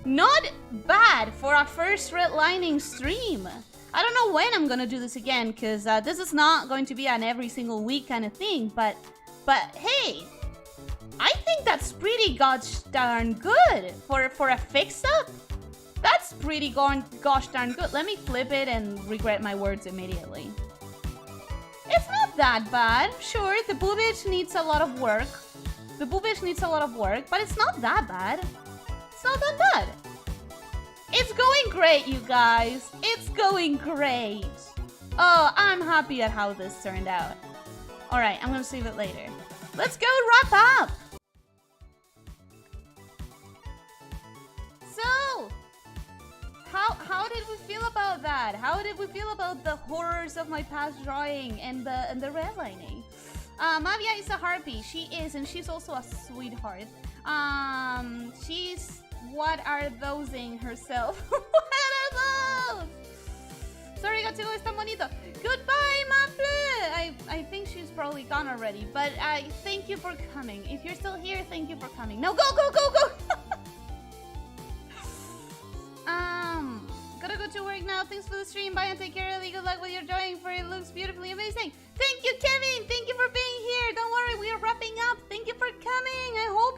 Not bad for our first redlining stream. I don't know when I'm gonna do this again, because this is not going to be an every single week kind of thing. But hey, I think that's pretty gosh darn good for a fix-up. That's pretty gosh darn good. Let me flip it and regret my words immediately. It's not that bad. Sure, the boobage needs a lot of work. But it's not that bad. It's not that bad. It's going great, you guys. It's going great. Oh, I'm happy at how this turned out. Alright, I'm gonna save it later. Let's go wrap up! So, how did we feel about that? How did we feel about the horrors of my past drawing and the redlining? Mavia is a harpy. She is, and she's also a sweetheart. She's what are those-ing herself. What are those? Sorry, Gachigo es tan bonito. Goodbye, Maple! I think she's probably gone already, but I thank you for coming. If you're still here, thank you for coming. No, go! Gotta go to work now. Thanks for the stream. Bye and take care. Really good luck with your drawing, for it looks beautifully amazing. Thank you, Kevin. Thank you for being here. Don't worry, we are wrapping up. Thank you for coming. I hope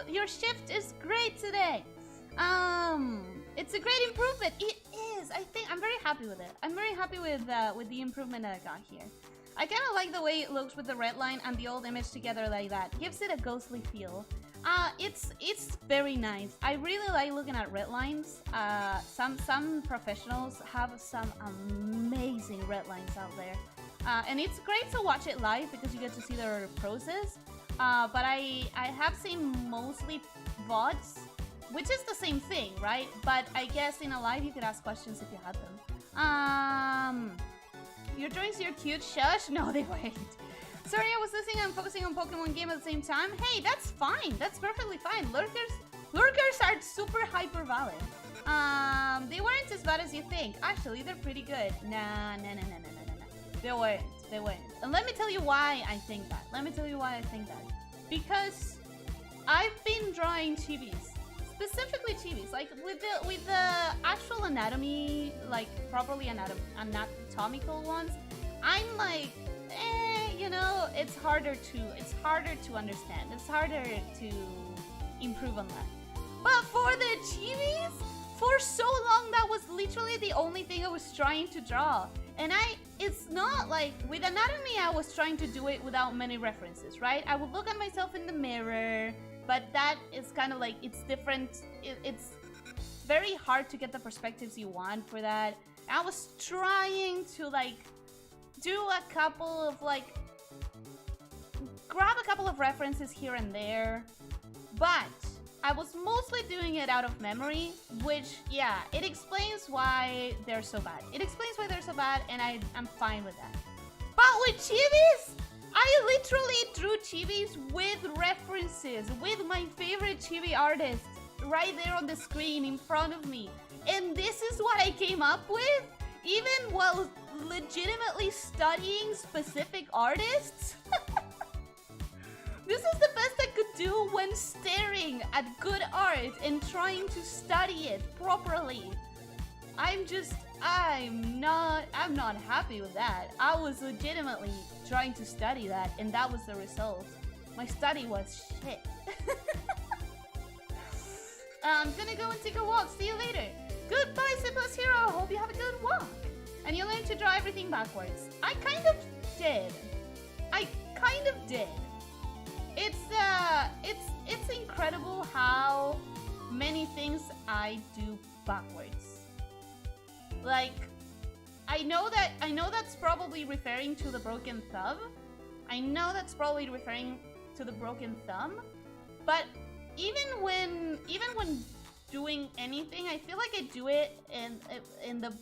your shift is great today. It's a great improvement. It is. I think I'm very happy with it. I'm very happy with the improvement that I got here. I kind of like the way it looks with the red line and the old image together like that. Gives it a ghostly feel. It's very nice. I really like looking at red lines. Some professionals have some amazing red lines out there. And it's great to watch it live because you get to see their process. But I have seen mostly VODs, which is the same thing, right? But I guess in a live you could ask questions if you had them. Your drawings are cute. Shush. No, they weren't. Sorry, I was listening and focusing on Pokemon game at the same time. Hey, that's fine. That's perfectly fine. Lurkers are super hyper valid. They weren't as bad as you think. Actually, they're pretty good. Nah. They weren't. And let me tell you why I think that. Because I've been drawing chibis. Specifically chibis. Like, with the actual anatomy, like, properly anatomical ones, I'm like, you know, it's harder to understand. It's harder to improve on that. But for the chibis, for so long, that was literally the only thing I was trying to draw. And it's not like, with anatomy, I was trying to do it without many references, right? I would look at myself in the mirror, but that is kind of like, it's different. It's very hard to get the perspectives you want for that. I was trying to like do a couple of like, grab a couple of references here and there, but I was mostly doing it out of memory, which, yeah, it explains why they're so bad. It explains why they're so bad, and I'm fine with that. But with chibis, I literally drew chibis with references, with my favorite chibi artists right there on the screen in front of me. And this is what I came up with, even while legitimately studying specific artists. This is the best I could do when staring at good art and trying to study it properly. I'm not happy with that. I was legitimately trying to study that, and that was the result. My study was shit. I'm gonna go and take a walk. See you later. Goodbye, Simplest Hero. Hope you have a good walk. And you learn to draw everything backwards. I kind of did. It's incredible how many things I do backwards. Like, I know that's probably referring to the broken thumb. But even when doing anything, I feel like I do it in the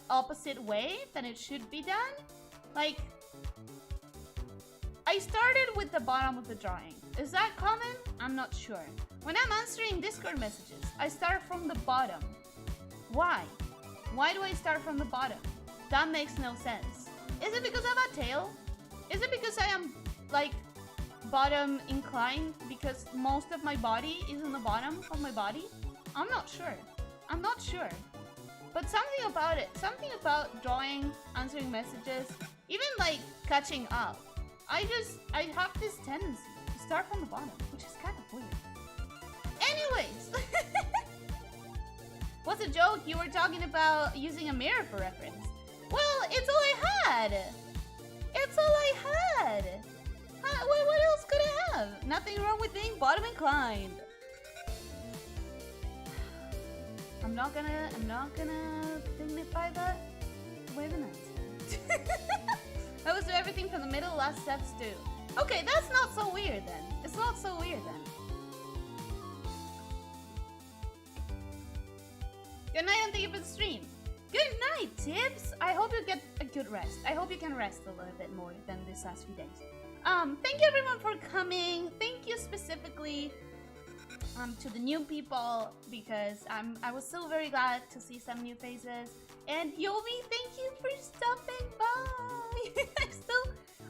opposite way than it should be done. Like, I started with the bottom of the drawing. Is that common? I'm not sure. When I'm answering Discord messages, I start from the bottom. Why? Why do I start from the bottom? That makes no sense. Is it because I have a tail? Is it because I am, like, bottom inclined because most of my body is in the bottom of my body? I'm not sure. But something about drawing, answering messages, even like catching up. I have this tendency to start from the bottom, which is kind of weird. Anyways, what's a joke? You were talking about using a mirror for reference. Well, it's all I had. What else could I have? Nothing wrong with being bottom inclined. I'm not gonna dignify that with an answer. I was do everything from the middle, last steps too. Okay, that's not so weird then. It's not so weird then. Good night and thank you for the stream. Good night, Tibbs. I hope you get a good rest. I hope you can rest a little bit more than this last few days. Thank you everyone for coming. Thank you specifically to the new people, because I was so very glad to see some new faces. And Yomi, thank you for stopping by.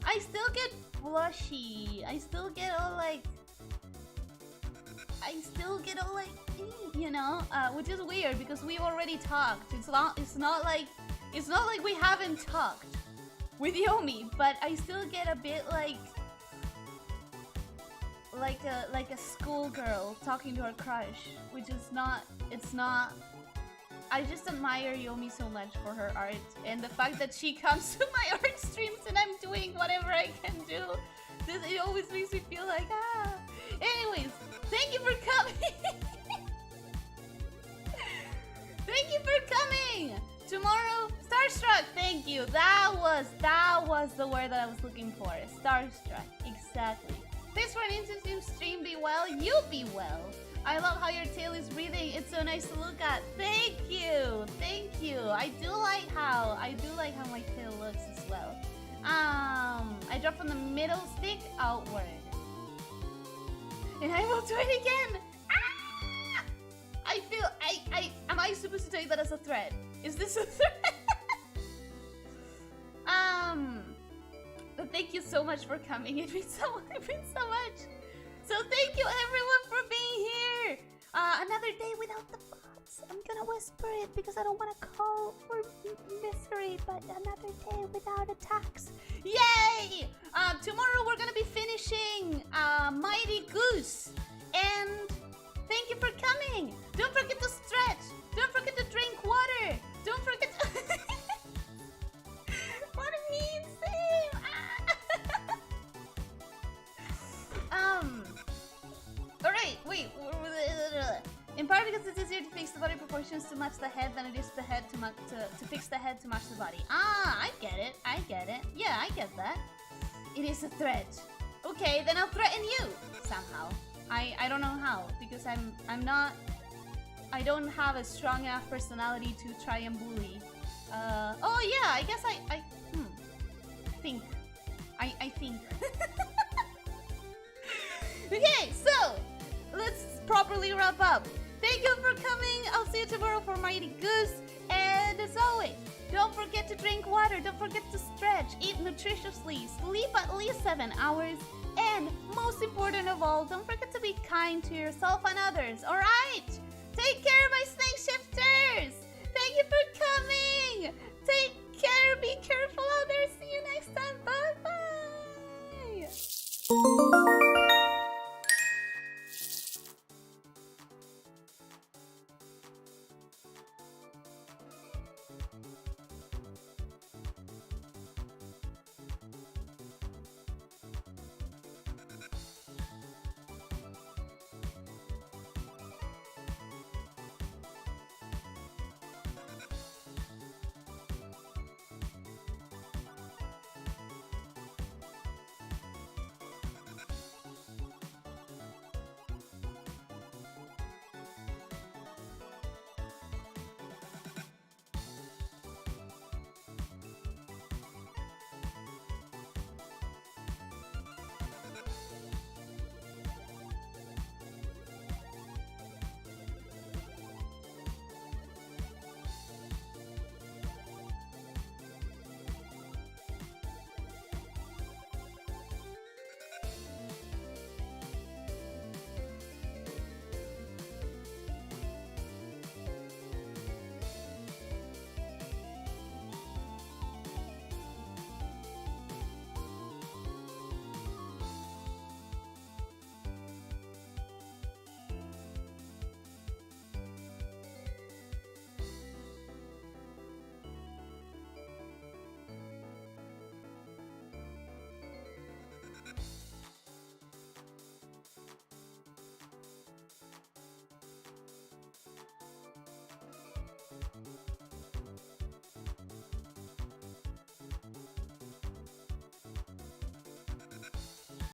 I still get blushy. I still get all like, you know, which is weird because we've already talked. It's not like we haven't talked with Yomi, but I still get a bit like a schoolgirl talking to her crush, which is not. It's not. I just admire Yomi so much for her art, and the fact that she comes to my art streams and I'm doing whatever I can do. It always makes me feel like ah. Anyways, thank you for coming. Thank you for coming. Tomorrow, starstruck. Thank you. That was the word that I was looking for. Starstruck. Exactly. Thanks for an interesting stream. Be well. You be well. I love how your tail is breathing. It's so nice to look at. Thank you. Thank you. I do like how my tail looks as well. I drop from the middle stick outward. And I will do it again. Ah! I feel am I supposed to take that as a threat? Is this a threat? But thank you so much for coming. It means so much. So thank you everyone for being here. Another day without the bots. I'm gonna whisper it because I don't want to call for misery, but another day without attacks. Yay! Tomorrow we're gonna be finishing Mighty Goose. And thank you for coming. Don't forget to stretch. Don't forget to drink water. Don't forget to match the head than it is the head to fix the head to match the body. Ah, I get it. I get it. Yeah, I get that. It is a threat. Okay, then I'll threaten you somehow. I don't know how, because I'm not. I don't have a strong enough personality to try and bully. Oh yeah, I guess I think. I think. Okay, so let's properly wrap up. Thank you for coming. I'll see you tomorrow for Mighty Goose. And as always, don't forget to drink water. Don't forget to stretch. Eat nutritiously. Sleep at least 7 hours. And most important of all, don't forget to be kind to yourself and others. Alright? Take care, my snake shifters. Thank you for coming. Take care. Be careful out there. See you next time. Bye-bye.